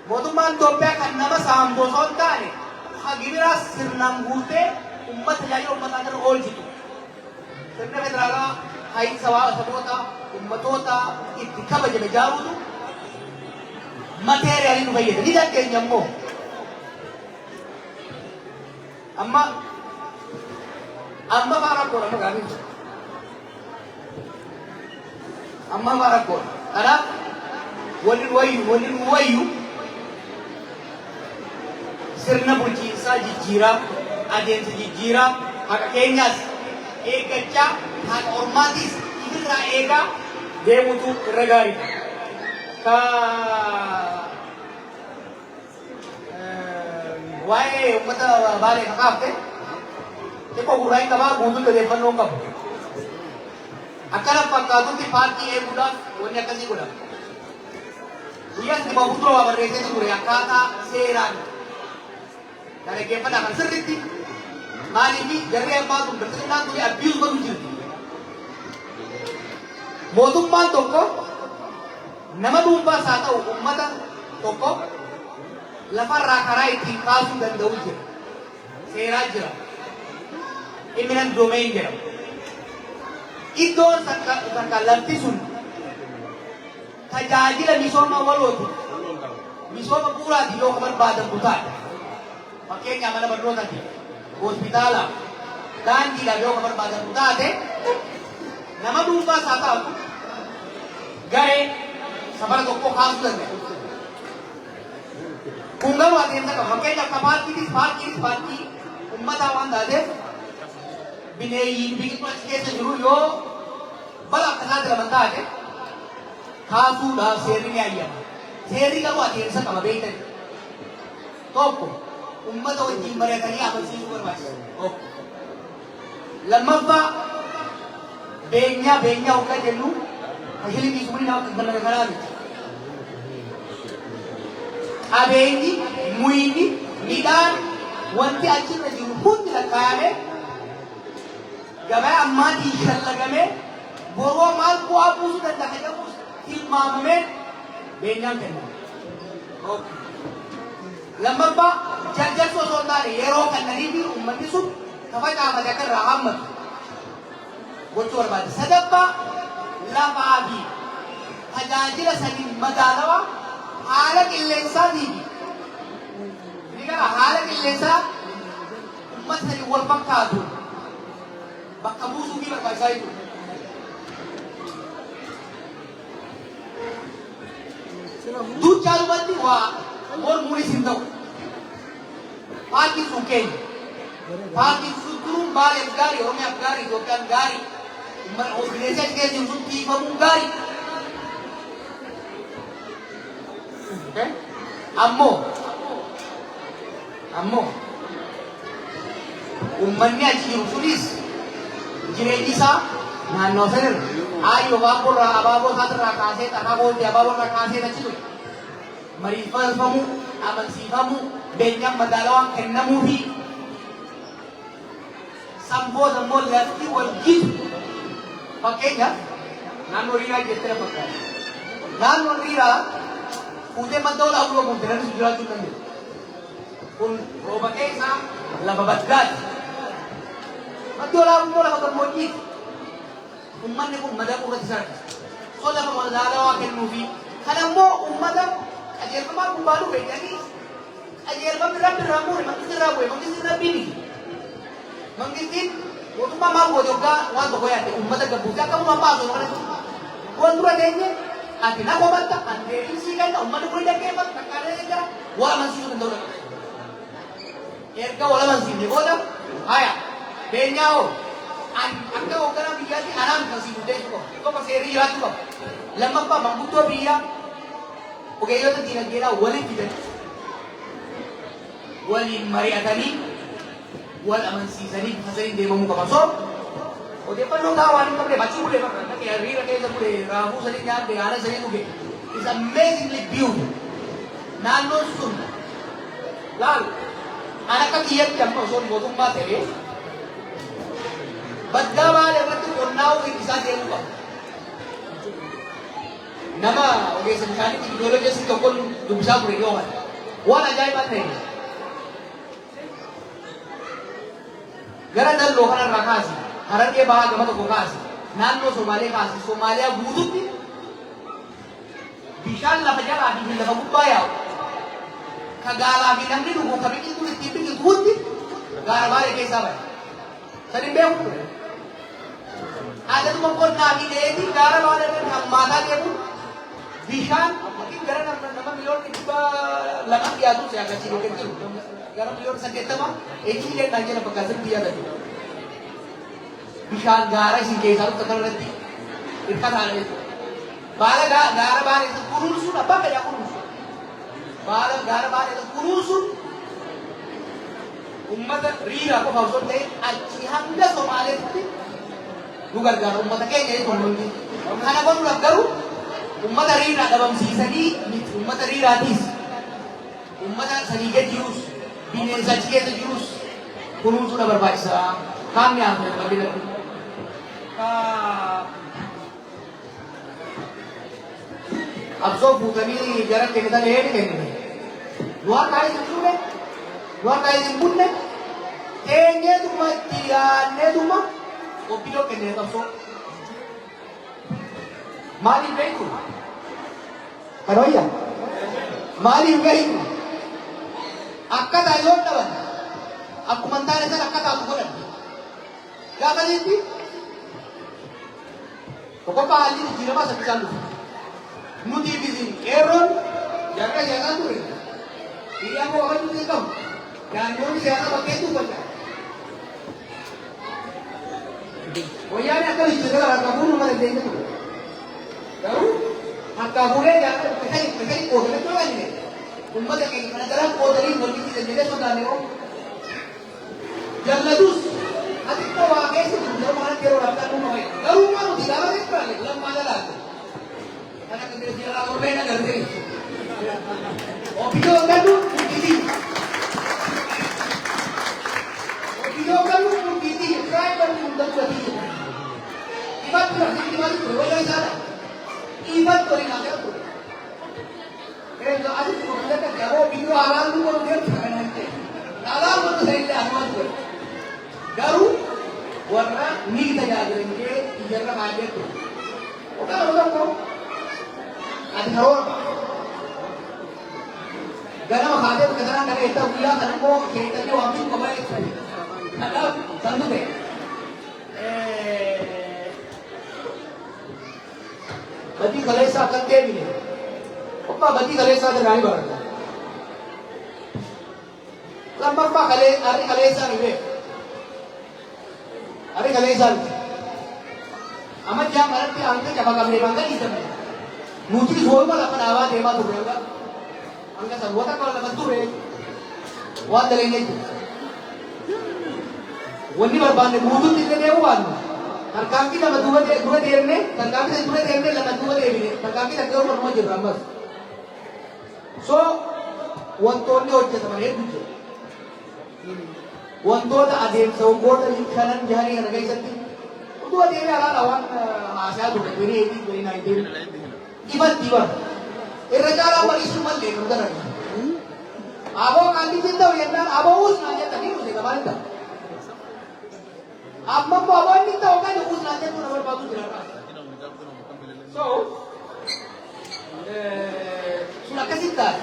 Motor mai dopiat kan nama saham dozon tani. Hagibira sirnam gute ummat jadi ummat agar all jitu. Sirna medraga hai sawa sabota ummatota ittika baje bejaru tu material ini bayi. Jadi dah kenyammo. Amma barak kor amma gani. Amma barak kor. Karena walil wayu sirna bulchiinsa jijjiiraa adeemsa jijjiiraa haqa keenyaas eeggachaa haqa ormaatiis irraa eegaa deemutu irra gaariidha. Waa'ee uummata baalee kakaafte xiqqoo gurraa'i qabaa guutuu odeeffannoo qabu. Akkana fakkaatutti paartii eeguudhaaf wanni akkasii godhama. Guyyaa dhibba fuuldura waa barreessee ture akkaataa seeraan Dari kepada akan seriti, mari ni dari apa tu bersenang tu abuse baru jadi. Motum man toko, nama bumpa satu umat toko, lafar rakarai tingkasu dan daujir, serajra, iminan domain jera. Itu sangka lantisun, tajaji la misoma walot, misoma pura di lokal badan buta. Makanya mana berdua tadi, hospital dan tidak ada kamar badan buta deh. Nama bumpa satu, gare, sabar toko khas tu deh. Kunggal waktu itu kan, makanya kapal kiri, umat awan dah deh. Binei bikin macam juru yo, balak tengah dalam mentah deh. Khasu dah seri ni ayam, seri kalau waktu itu sama beda. Toko. Umat awak jimbar yang tadi apa sih super mas? Oh, lemah pak, benya uka jelu, hasil ini semua nak kena. qabeenyi, muyni, midhaan wanti achirra jiru hundi lakkaa'amee gabaa ammaatiin shallagamee boroo maal bu'aa buusuu danda'a jedhamus tilmaamamee beenyaan kennama. Lammaffaa jarjarsa osoo hin taane yeroo kannanii fi uummanni sun tafacaafate akka irraa hammatu gochuu barbaade. Sadaffaa lafaa fi tajaajila saniin madaalawaa haala qilleensaatii fi haala qilleensaa uummata sanii wal fakkaatu bakka buusuu fi barbaachisaa jechuudha. Duuchaalumatti waa mormuun isin ta'u. Paartiin sun keenya. Paartiin sun duruun Baaleef gaarii, Oromiyaaf gaarii, Itoophiyaan gaarii. Bineensa keessa jiru sun tiifamuun gaarii. Ammoo uummanni achi jiru sunis jireenyi isaa naannoo sanarra ayyoo baaburraa abaaboo isaatirraa kaasee abaaboo irraa kaasee achi ture. Mariifamuu, amansiifamuu, beenyaan madaalawaan kennamuu fi sanboota immoo lafti wal gitu. Fakkeenyaaf naannoo riiraa jettee fakkaata. Naannoo riiraa fuutee madda olaa buloo kontiraanis jiraachuu hin dandeenye. Kun rooba keessaa lafa baddaati. Maddi olaa buloo lafa gammoojjiiti. Uummanni kun madaquu irratti sarara. So lafa madaalawaa kennuu fi kan ammoo uummata qajeelfamaa gubbaa dhufe jedhanii qajeelfamni rabbi irraa bu'e mangistii irraa bu'e mangistii rabbii miti. Mangistiin mootummaa maal goote yookaan waan tokko yaadde uummata gabbuuti akkasuma baasu waan dura teenye ati na kobatta ati deebiisii kenna uummanni kun dhaggeeffatu qaqqaalee jira wal amansiisuu danda'u dha. Erga wal amansiifne booda haya beenyaa hoo akka hoogganaa biyyaatti anaan kan si murteessu qabu tokko seerii jiraachuu qabu. Lammaffaa manguddoo biyyaa ogeeyyota diinagdeedhaa waliin fidanii waliin mari'atanii wal amansiisanii bifa saniin deemamuu qaba. So odeeffannoo gahaa waan hin qabne bachuu bulee bakka dhaqee hiriira keessa bulee raafuu sanii nyaadde haala sanii dhuge is amazingly beautiful. Naannoon sun laal an akka kiyyatti amma osoo mootummaa ta'ee baddaa baala irratti qonnaa'uu isaa deemuu qaba. Nama ogeessa bishaanii teknoolojii tokkoon dubbisaa ture yoo ta'u waan ajaa'ibaa ta'e gara dalloo kanarraa kaasi Harargee bahaa gama tokko kaasi naannoo Somaalee kaasi Somaaliyaa guututti bishaan lafa jalaa fi lafa gubbaa yaa'u ka gaalaa fi namni dhugu ka biqiltuu ittiin biqiltu hundi gaara baalee keessaa bahe sadin beeku ture. Adatuma qonnaa fi dheedii gaara baalee irratti hammaataa deemu bishaan gara nama miliyoonni dhibba lama dhiyaatu si agarsiisu yookiin jiru gara miliyoonni 80 eenyuuleen dhaan jala fakkaatan biyya gadi. Bishaan gaara isin keessaa dhufta kanarratti hirkataan jechuudha. Baala gaara baalee kunuunsuun abbaa fayyaa kunuunsu. Baala gaara baalee kunuunsuun uummata riiraa qofa osoo ta'e achi hanga Somaaleetti nu gargaara uummata keenya jechuudha. Kana godhuudhaaf garuu ummata riiraa dhabamsiisanii miti ummata riiraatiis ummata sanii gadi jirus bineensa achi keessa jirus kunuunsuudha barbaachisaa. Kaamni haamne babbila absoo fuutanii gara kennitan heedi kennine du'aa kaayee isin fuune du'aa kaayee isin bunne teenyeetuma itti yaanneetuma obbidoo kennine qabsoo maaliif beeku karoyya maaliif beeku akkataa yoo dhaban akkuma hin taane sana akkataatu godhan gaafa jetti tokkoffaa haalli jijjiiramaa saffisaan dhufu nuti bisin qeerroon jarra siyaasaa ture hiriyaa koo wakati nuti qabu daannoonni siyaasaa bakkeetti uffata wayyaani akka bichisa gara akka fuunu nama dandeenya ture garuu akka fuudhee jaarra pesani qootanii ture wajjine ummata keenya kana gara qootanii walitti dandeenye sodaanne oo jallatus ati ko waa keessa jiru yeroo kana yeroo raabtaan uumama fayyada garuu waan nuti gaafatee turane lammaa jalaate kana kan bira jira raawwatee na gartee Opinion kamu mungkin. Opinion kamu mungkin. Try kamu untuk berhenti. Ibat berarti ibat itu orang sana. Ibat orang ada tu. Kalau ada tu kita kan kalau video halal tu kalau dia tak nanti. Halal tu saya tidak aman tu. Garu warna ni kita jaga ini ijarah aja tu. Orang kau ada orang. Gana makade kadang kadang itu dia kan kau kita ni wajib kembali. Ada satu deh. Bati kalesa करते भी नहीं अपना बती kalesa तो नहीं बढ़ता लंबा पा कले अरे kalesa नहीं है अरे kalesa अमर जहाँ मरते अंकल जब कमरे में अंकल इस समय मुझे जोर पर अपन आवाज देवा तो रहेगा अंकल सब वो तक वाला बंदूक है वो दलेंगे वो नहीं बर्बाद है मुझे दिखने दे वो बात terkaki dalam dua dia ni, terkaki saya dua dia ni dalam dua dia ni, terkaki tak kau pernah jadi rambas. So, wanton ni orang cakap mana tu? Wanton ada yang sahut ada kanan jari yang ragai sakti. Dua dia ni ala lawan asal tu, 2018, 2019. Tiba-tiba, raja lah isu mal le, kita lagi. Abo kandi cinta yang nak, abo us nanya tadi tu kita mana tak? आप मम्मा बाबा नहीं तो होगा जो उस राजा को नंबर बाबू चला रहा so sudah kasih tak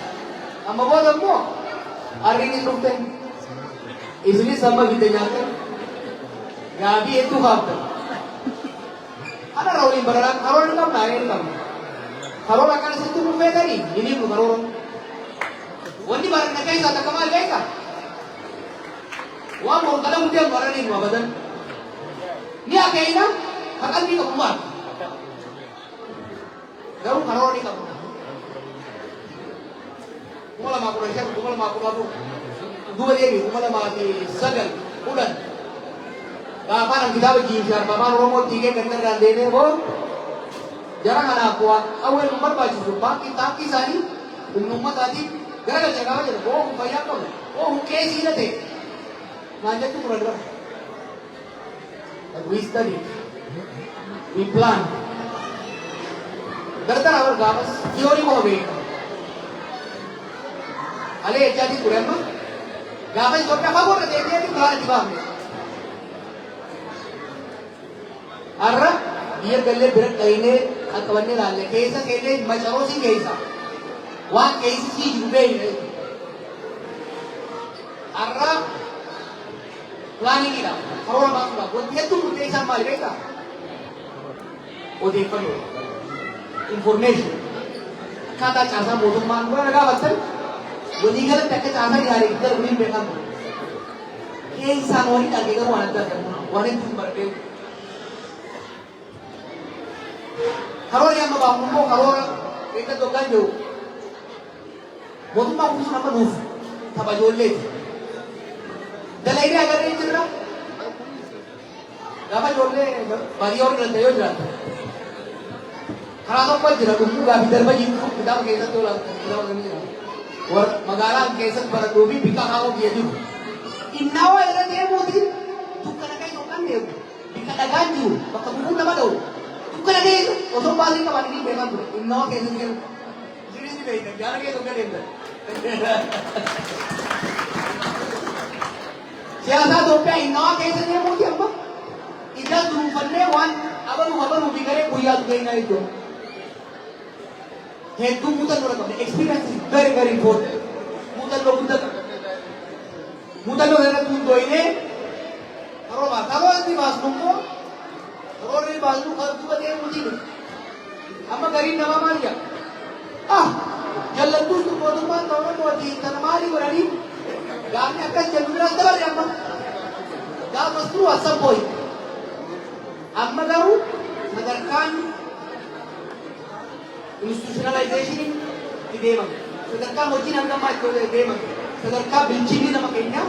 amma bawa semua hari ini sultan इसलिए sama kita nyata gabi itu fakta ada rawling beranak karol kam naik kam karol akan situ buffet tadi ini bukan karol wani barang nak kaisa tak kamal kaisa wah mau kalau dia barang ini badan ni apa ini? Kakak ni kemana? Garu karo ni kamu. Kumala maku rasa, kumala maku baru. Dua dia ni, kumala mati sagal, bulan. Bapa nak kita berjihad, bapa romo tiga kentar dan dene bo. Jarang anak kuat. Awal nomor baju jumpa kita kisani, umumnya tadi. Gara-gara jaga aja, oh bayar kau, oh kesi nate. Manja tu kurang. We study, we plan. Berarti our gamas theory mau be. Ale jadi kurang mah. Gamas jawabnya apa boleh dia di plan di bawah. Arra dia galle berat kaine akawanne lalle. Kaisa kaine macaro si kaisa. Wan kaisi si jube ini. Arra planning ila karol masuk lah buat dia tu mudah sama mereka oh dia perlu information kata cara bodoh man gua agak betul gua ni kalau tak cara di hari kita boleh bekan ये इंसान होनी लगे कर वो अंदर वाले तुम बरके karol yang membangun mo karol kita tu kan jo bodoh mah usul apa nuf tabajoleh दलाइने अगर नहीं चल रहा, गामा जोड़ने बारी और करते हो जाता, खराब तो जरा कुछ गामी दरबार जिनको किताब कैसा तो लगता है किताब नहीं रहा, और मगाला कैसा पर तो भी बिका खाओ ये जो, इन्ना वो इधर दे मोदी, तू करना कहीं लोगों ने बिका लगान जो, पक्का बुकुन नमक दो, तू करना कहीं उसों बाली का बाली नहीं बेकार तो, इन्ना वो कैसे निकल, जीवित नहीं बेचते, जाना कहीं लोगों ने Inder siapa doa ini nak कैसे नहीं मुझे अब इधर दूर ने वन अब उभी करे कोई याद नहीं ना इधर है तू मुझे लोग अपने experience very very important मुझे लोग है ना तू दो इन्हें करो ऐसी बात तुमको करो ये बात तू कर तू बता मुझे नहीं हम गरीब नवा मार गया जल्द तू बहुत बात करो तो जी तनमारी बरानी गाने akan cenderung terus ya Pak. Gak mesti asal boy. Amma garu sadarkan institutionalization di demang. Sadarkan mungkin anda macam di demang. Sadarkan benci ni nama kenya.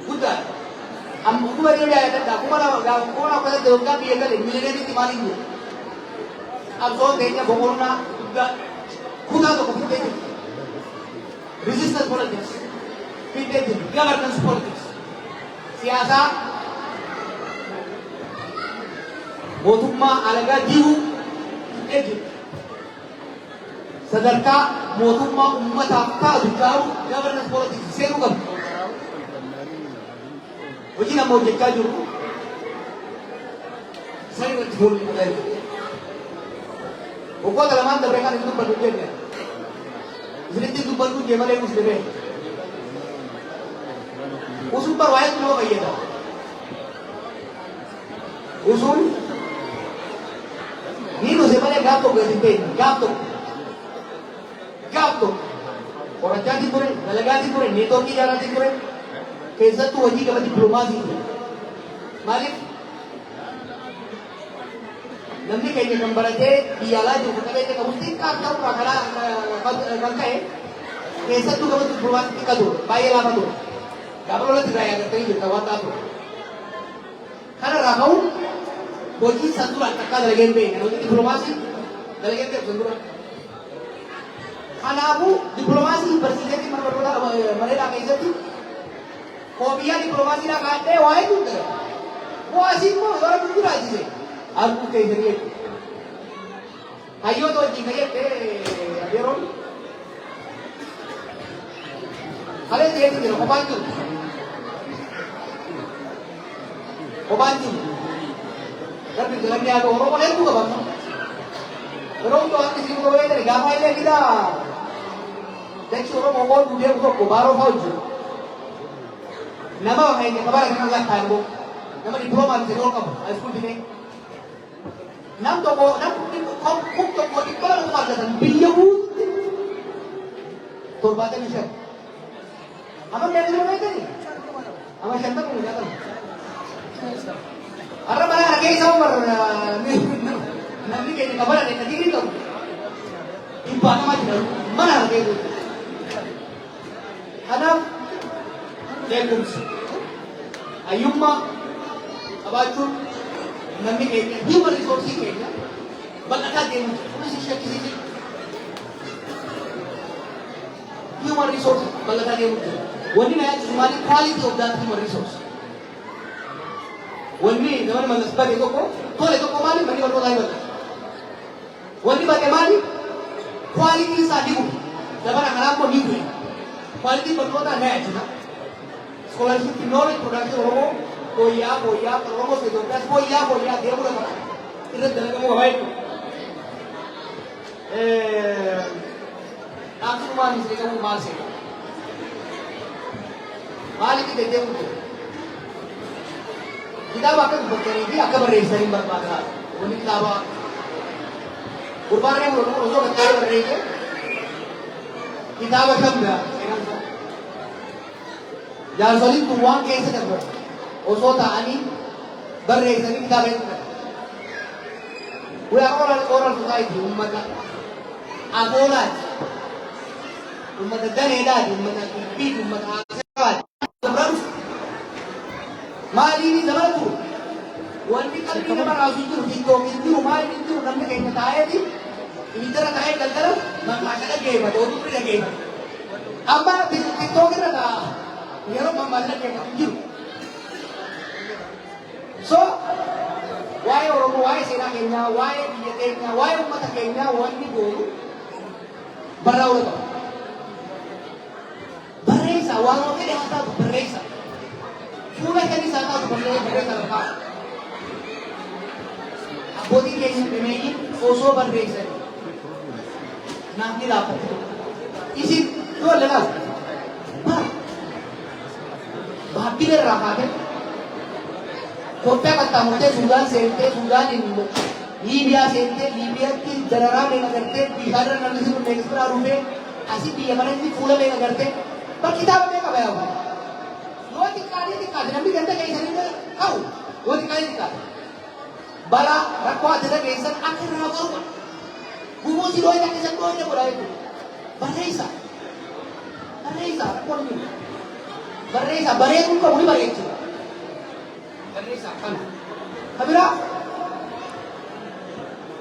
Udah. Am aku baru dia ada. Aku mana pada dewan biar kali milenial itu timali ni. Ab so kenya bogorna udah kutaa tokko fiddee jirti. Resistance politics fiddee jirti. Governance politics siyaasaa mootummaa alagaa diiguu fiddee jirti. Sadarkaa mootummaa uummataaf taatu ijaaruu governance politics seenuu qabdi. Hojii nama hojjechaa jiru san irratti boolli godhanii waggoota lamaan dabree kan hin dubbadhu jenne isinitti dubbadhu jee malee nus dhibee usuun barbaayatu nama fayyada usuun ni nuse malee gaaf tokko isin beekne gaaf tokko qorachaatiin ture dalagaatiin ture neetwoorkii ijaaraatiin ture keessattuu hojii gama dippiloomaasii maaliif namni keenya kan baratee biyya alaa jiru kan qabeenya qabu xiqqaa ta'urraa kan ka'e keessattuu gama dippiloomaasii xiqqaa ture baay'ee laafa ture gaafa lolatti irraa yaadatanii jirta waan ta'aa ture kanarraa ka'uun hojii san duraan takkaa dalagee hin beekne hojii dippiloomaasii dalagee hin beekne dura kanaafuu dippiloomaasii barsiiseetii mana barnootaa mareedhaa keessatti Kopiya diplomasiidhaa kaadhee waa hedduun dha. Bu'aasii immoo yoo rabbi jiraachise arguu keessanii jechuudha. Hayyoota wajjin fayyadee yeroon haala ta'eetu jira kophaan jiru. Kophaan jiru. Rabbi jalatti haa ta'u Oromoo hedduu qabama. Yeroo hundaa waan isin golee ta'e gaafa illee fidaa dachii Oromoo qooduu deemu tokko baaroo fa'aa hojjetu. Nama keenya kabara kan Allah taango nama diploma di sekolah kamu high school ini nam toko di kala ko magatan biyahu torbatan siya ama kaya dilo na ito ama siya ko ngatan ara ba na kay sa umar namni kay kabara ni kadiri to iba naman dito mana kay dito adam Dekus, ayumma, abacun, namni keenya human resource keenya bal'ataa deemu kunis shakkisiisi human resource bal'ataa deemu wanni na yaadu maali quality of that human resource wanni namni malas bade tokko tole tokko maali manni barnootaa hin bal'ata wanni bade maali quality isaa dibu dabara kanaa immoo ni du'e quality barnootaa na yaachisa scholarship knowledge production Oromoo fooyya'aa Oromoo fi Itoophiyaas fooyya'aa deemuu dha irratti dalagamuu qaba jechuudha. Dhaabsumaan isii qabuu maal seeta? Maaliif itti deemuu jira? Kitaaba akka dubbatanii fi akka barreessanii barbaadaa wanni kitaaba gurbaan reemu Oromoo osoo gattaalee barreesse kitaaba shamdaa seenaan isaa. Jaarsoliin kun waan keessa darban osoo ta'anii barreessanii kitaaba hin fudhatan. We are oral society ummata agoolaati. Ummata daneedhaati. Ummata dhibbiiti. Ummata haasawwaati. Maaliin dabalatu wanti qalbii nama raasuu jiru tiktookiin jiru maaliin jiru namni keenya taa'eeti miidara taa'ee galgala maqaa kana geeffate oduu bira geeffate. Amma tiktookirra ta'a. Yeroo mammaakina keenya jiru. So, waa'ee Oromoo, waa'ee seenaa keenyaa, waa'ee biyya keenyaa, waa'ee uummata keenyaa wanni goonu barraa'uu qaba. Barreessa, waan fedhe haa taatu barreessa. Fuula kennis haa taatu barreessa lafaa. Abbootiin keenya dhameeyyiin osoo barreessanii naaf ni laaffatu. Isin doolle laafu. Baabila irraa kaatee Itoophiyaa qaxxaamurtee Suudaan seentee Suudaaniin Liibiyaa seentee Liibiyaatti dararaa meeqa gartee bishaanirra namni sun meeqisbiraa dhufee asii biyya manatti fuula meeqa gartee bakki kitaaba meeqa bayaa yoo xiqqaate namni ganda keessanii qabu yoo xiqqaate bara rakkoo adda keessan akka irraa qabu gubuu si dhooyta keessan dhooyte godhaa jechuudha barreessa rakkoon jiru barreessa bareeduun qabu ni bareechuudha. Barreessa akkana. Kabira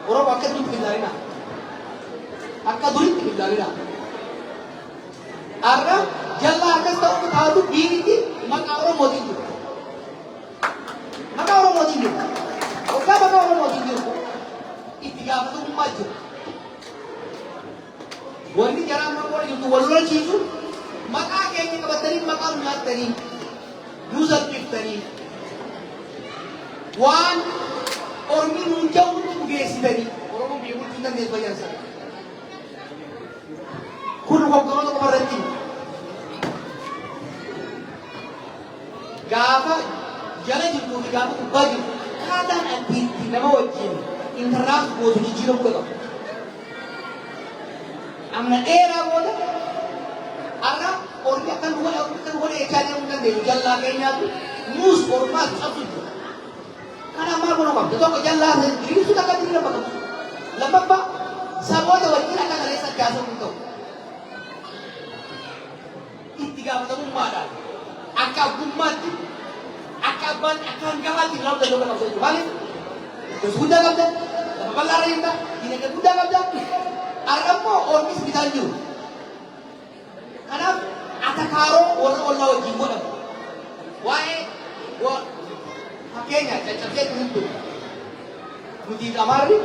Oromoo akka duutu hin taa'ina. akka duritti bildaabira. Arra jallaa akkas ta'u taatu biinitti maqaa Oromootiin jiru. Maqaa Oromootiin jiru. Waggaa maqaa Oromootiin jiru itti gaafatamummaa jiru. Wanni jaraan maqaa jirtu wal lolchiisu maqaa keenya qabatanii maqaa nu nyaattanii nu salphiftanii waan Ormi nuun jawwu nu geessitanii Oromoon biyya bulchuu hin dandeessu fayyaasaa. Kun hogganoota qofa irratti gaafa jala jirtuu fi gaafa gubbaa jirtu kaataan addiitti nama wajjin intarnaat gootu jijjiiramuu qaba. Amna dheeraa booda arra ormi akkan godhe eechaa deemuu dandeenyu jallaa keenyaatu nuus ormaas cabsu jiru. Kana maal godhuu qabda tokko jallaa diriirsuu takka diriira bakka lammaffaa saboota wajjin akka kaleessa addaasuu hin ta'u. Itti gaafatamummaadhaan akka abbummaatti akka abbaan akka hangafaatti hin raawwatu danda'u qabda jechuudha. Maaliif gosa guddaa qabda lafa bal'aarra jirta dinagdee guddaa qabda argammoo ormis bitaan jiru. Kanaaf atakaaroo warra ollaa wajjin godhamu waa'ee fakkeenya caccabsee hin jiru. Nuti qamaarri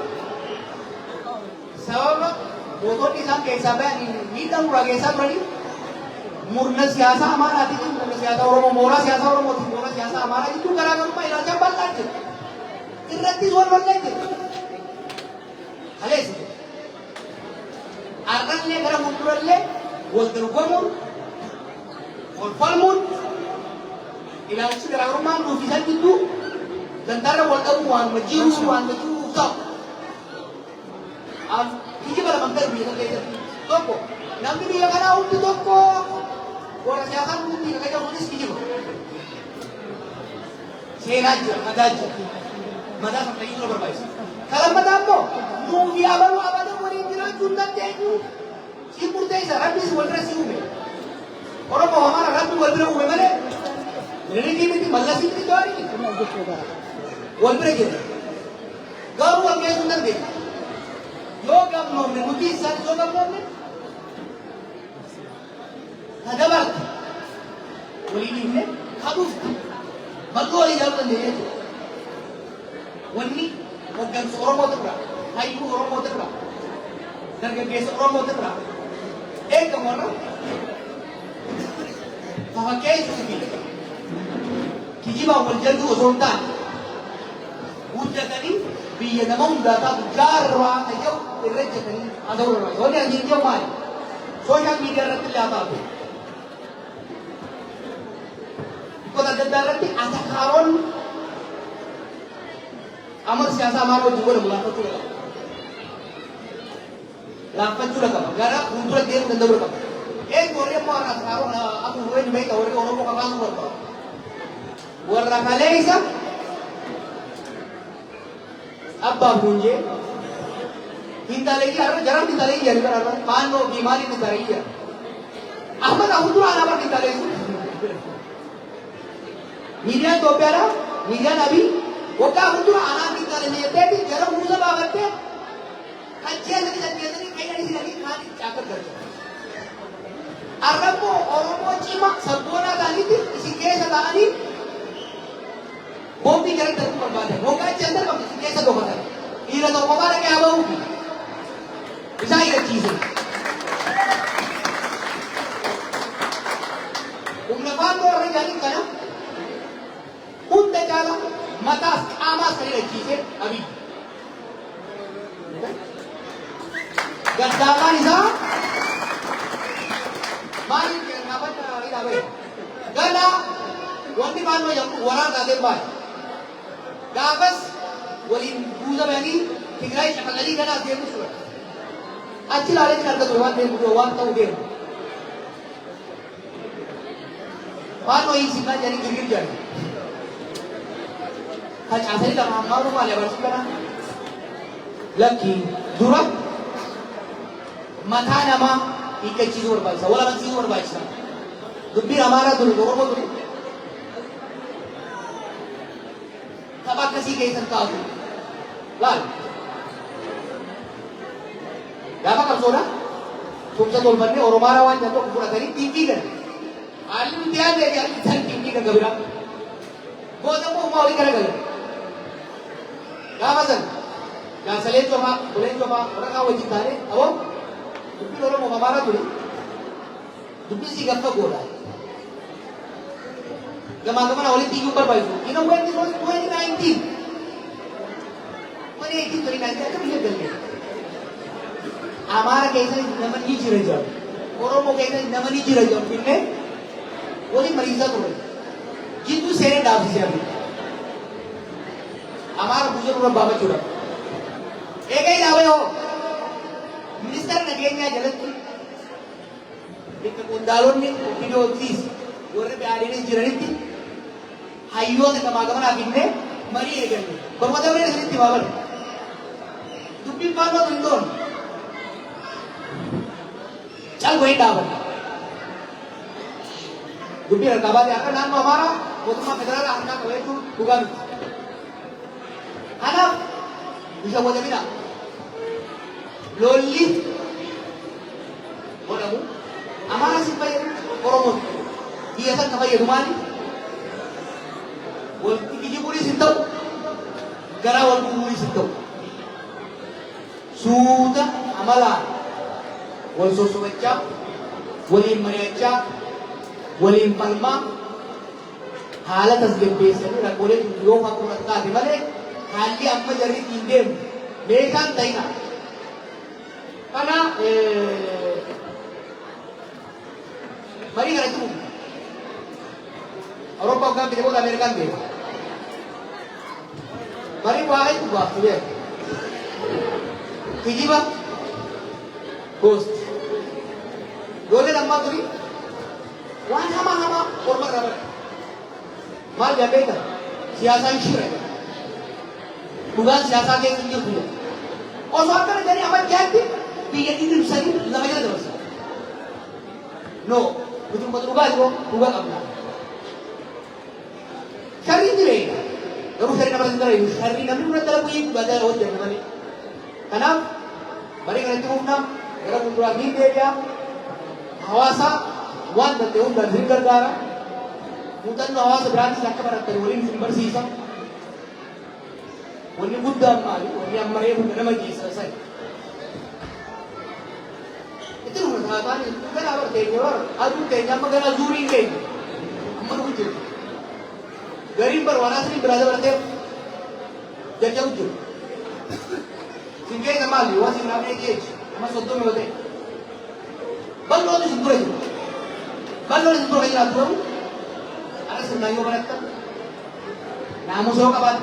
sababa mootonni isaan keessaa bayan miidhaan rageessaa turanii murna siyaasaa amaaraatiin murna siyaasaa Oromoo mooraa siyaasaa Oromootiin mooraa siyaasaa amaaraa jechuun garaagarummaa ilaalchaa bal'aa jiru. Irrattis wal lollee jiru. Kaleessa jiru. Arrallee gara fuuldurallee wal dorgomuun wal falmuun ilaalchi garaagarummaan nuufisan jidduu gantaarra wal dhabuu waanuma jiruuf ta'u. Kijiba lama kan biyya keessatti tokko namni biyya kanaa hundi tokko warra siyaasaan hundi kan jedhamuunis kijiba. Seenaa jira, madaa jira. Madaa sana tajaajila barbaachisa. Kalammataa immoo nuufi abaluu abadan waliin jiraachuu hin dandeenyu. Si murteessa rabbis walirra si uume. Oromoo hamaara rabbi wal bira uume malee Lirikii miti mallasii miti gaarii wal bira jira. Garuu wal geessuu hin dandeenyu. Yoo gamnoomne nuti isaan yoo gamnoomne kadabarte waliin himne kaduufte maqaa walii jaaluu dandeenya jechuudha. Wanni hoggansa Oromoo irraa, hayyuu Oromoo irraa, dargaggeessa Oromoo irraa eegamu irraa fafakkeessuu fi kijibaan wal jaluu osoo hin taane guddatanii biyya nama hundaa taatu jaarraa ta'u irra jetanii haa ta'uu barbaada. Wanni ani jedhu maali? Sooshaal miidiyaa irratti illee haa taatu. Bakkoota adda addaa irratti atakaaroon amala siyaasaa maal wajjin godhamu laaffachuu qaba. Laaffachuu qaba. Gara fuuldura deemuu danda'uu qaba. Eegi warri ammoo atakaaroon akka warreen beeka warri Oromoo kakaasuu barbaadu. Warra kaleessa abbaaf kunjee hintaaleeyyaa irra jaran hintaaleeyyaa ni bara faannoo fi maaliif hintaaleeyyaa amma na fuuldura ana bara hintaaleessu miidiyaan Itoophiyaadha miidiyaan abii waggaa fuuldura anaan hintaaleeyyaa jetteeti jara buusa baafattee kan jeesanii saddeetanii qayyanii sidanii kaanii caakar galcha. Arrabmoo Oromoo cima sabboonaa ta'anitti isin keessa ta'anii Bombi jalan darbu berbaadan. Waggaa achi andar bakka isin keessa dhokatan. Dhiira tokko qofaa dhaqee haa ba'uufi. Isaa hidhachiise. Humna faannoo warra jaaniin kana hunda caala mataas qaamaas kan hidhachiise Abiy. Gaddaamaan isaa maaliif dhaabbata hidhaa bahe? Gala wanti faannoo jedhamu waraana taatee bahe. Gaafas waliin guutamanii Tigraay caqalanii ganaas deemu ture. Achi ilaalee kan argatu waan deemu waan ta'u deemu. Faannoo hiisinaa jedhanii girgir jedhani. Facaasanii lama ammaa maali abarsiin kana? Lakki dura mataa namaa hiikkachiisuu barbaachisa. Wal amansiisuu barbaachisa. Dubbiin Amaaraa ture, Oromoo ture. Tapha akkasii keessan taatu laal Gaafa qabsoodha. Tumsa tolfannee Oromaadhaa waan jedhu fudhatanii xiiqii gala. Haalli nuti yaadee fi haalli isaan xiiqii gala biraa. Booda immoo uumaa walii garagala. Gaafa sana jaarsalee cofaa, uleen cofaa, waraqaa wajjin taanee aboo dubbiin Oromoo Amaaraa ture. Dubbiin sii gaffa godha. Gamaa gamana walitti iyyuu barbaachisu. Ina wanti 2019. 2018 akka biyya galle. Amaara keessatti nama ni jira jiru. Oromoo keessatti nama ni jira jiru. Finne waliin mariisaa ture. Jidduu seenee dhaabsisee argina. Amaara buusee dura baafachuudha. Eegaa ilaawee hoo ministeera nageenyaa jalatti bakka qondaalonni ofiidootiis warri baadiyyaa jiranitti hayyoota gamaa gamanaa finnee marii eegalle. Barumsa biree isinitti baabala. Dubbiin faalloo hin doon. Calqoo hin dhaaban. Dubbiin harkaa baatee akka naannoo Amaaraa mootummaa federaalaa harkaa qabeetu dhugaa miti. Kanaaf bisa wajjabina lolli godhamu Amaaraa si fayyadu Oromoon biyya san ka fayyadu maali? Wal kijibuunis hin ta'u garaa wal gubuunis hin ta'u suuta amalaan wal sossobachaa waliin mari'achaa waliin falmaa haala tasgabbeessanii rakkoolee yoo fakkuuran taate malee haalli amma jarri ittiin deemu meeshaan ta'ina. Kana marii kanatti uumu. Awurooppaa hoggaan biyya booda Ameerikaan beeku. Marii waa hedduu baaftu beeku. Kijiba gosti. Ijoolleen ammaa turi waan hamaa orma irraa bara. Maal jaabeeta siyaasaan shira. Dhugaan siyaasaa keessa hin jirtu. Osoo akkana jedhanii amantiyaatti biyya dhidhimsanii lafa jala dabarsa. No, nuti ummata dhugaa jiru dhugaa qabna. Sharri jireenya. Garuu sharri nama hin dalagu. Sharri namni nuna dalagu hin dhugaa hojjenna malee. Kanaaf marii kanatti humna gara fuulduraa ni deebi'a. Hawaasa waan danda'e hundaan hin gargaara. Muuxannoo hawaasa biraatis akka barattan waliin hin barsiisa. Wanni guddaan maali? Wanni ammaree hunda nama geessa sai. Itu rumah tangga ni, bukan apa tehnya orang. Aduh tehnya apa kena zuri ni? Amma ujung. Garib berwarna sini berada berada. Jadi ujung. Sehingga yang malu, wasi berapa age? Amma sodo melote. Balu tu sentuh itu. Balu ni sentuh lagi tu. Ada senayo berada. Namun so kabat.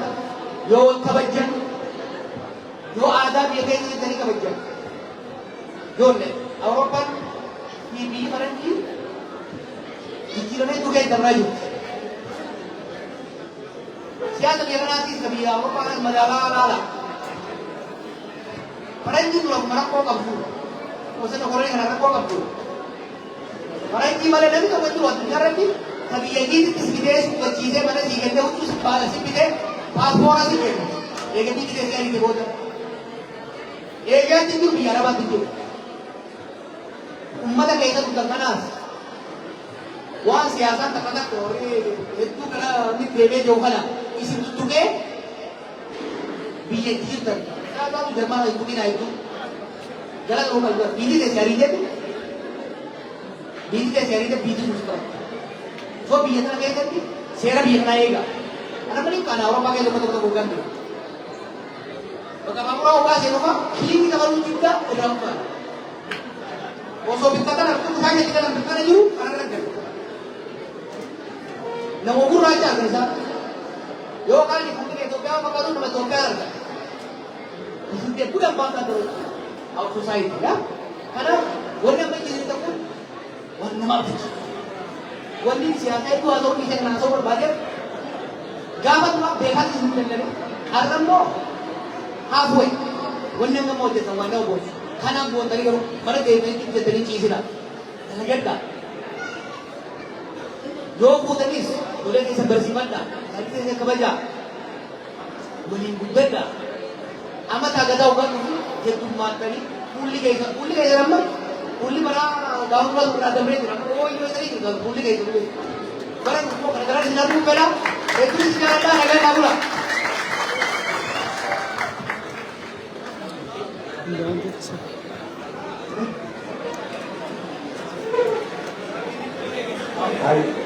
Yo kabajjan. Yo adab ye kaisi tani kabajjan. Yo ne. Awropan TV maranti. Ikirannya tu kayak terlalu. Siapa yang nanti sebi Awropan madala. Maranti tu orang marak kau kabur. Maksudnya orang yang marak kau kabur. Maranti malah nanti kau tu waktu maranti. Tapi yang ini kisah kita ciznya mana sih kita utus balas sih kita. Paspor sih kita. Yang ini kita sekali kita bodoh. Yang yang itu biar apa itu. Umat yang kita bukan kanas. Wah siasat tak ada kori. Itu karena ini demi jauh kana. Isi itu ke biaya kita. Kalau tu Jerman itu kita itu. Jalan rumah juga. Bini deh cari je tu. Bini deh cari je bini musuh. So biaya tu kayak tadi. Sera biaya naikga. Anak ni kana orang pakai tempat-tempat bukan tu. Bagaimana orang orang sih rumah? Kini kita kalau juga udah apa? Oso bintatan aku saja tidak nak bintatan aja, karena kerja. Nama ukur raja kan sah. Yo kali mungkin itu kau maka tu nama tokar. Itu dia pun bangga tu. Out society ya. Karena warna macam itu pun warna macam. Warna siapa itu atau kisah nasi berbagai. Gamat mak behat di sini lagi. Haram mo. Halfway. Warna macam tu warna bos. Karena buat tadi kalau mana dia itu jadi ciri lah, terlihat dah. Jo buat tadi, boleh kita bersifat dah. Tadi saya kebaca, boleh buat dah. Amat agak tahu kan, dia tu mat tadi, Pulli keessa nama pulli bara gaafuma suuraa damree jira. Amma oo iyyoo ta'e pulli keessa. Bara kuma kana gara sinaa tuu fedha. Hedduu si jaalladha nagaa qabula. Hindi,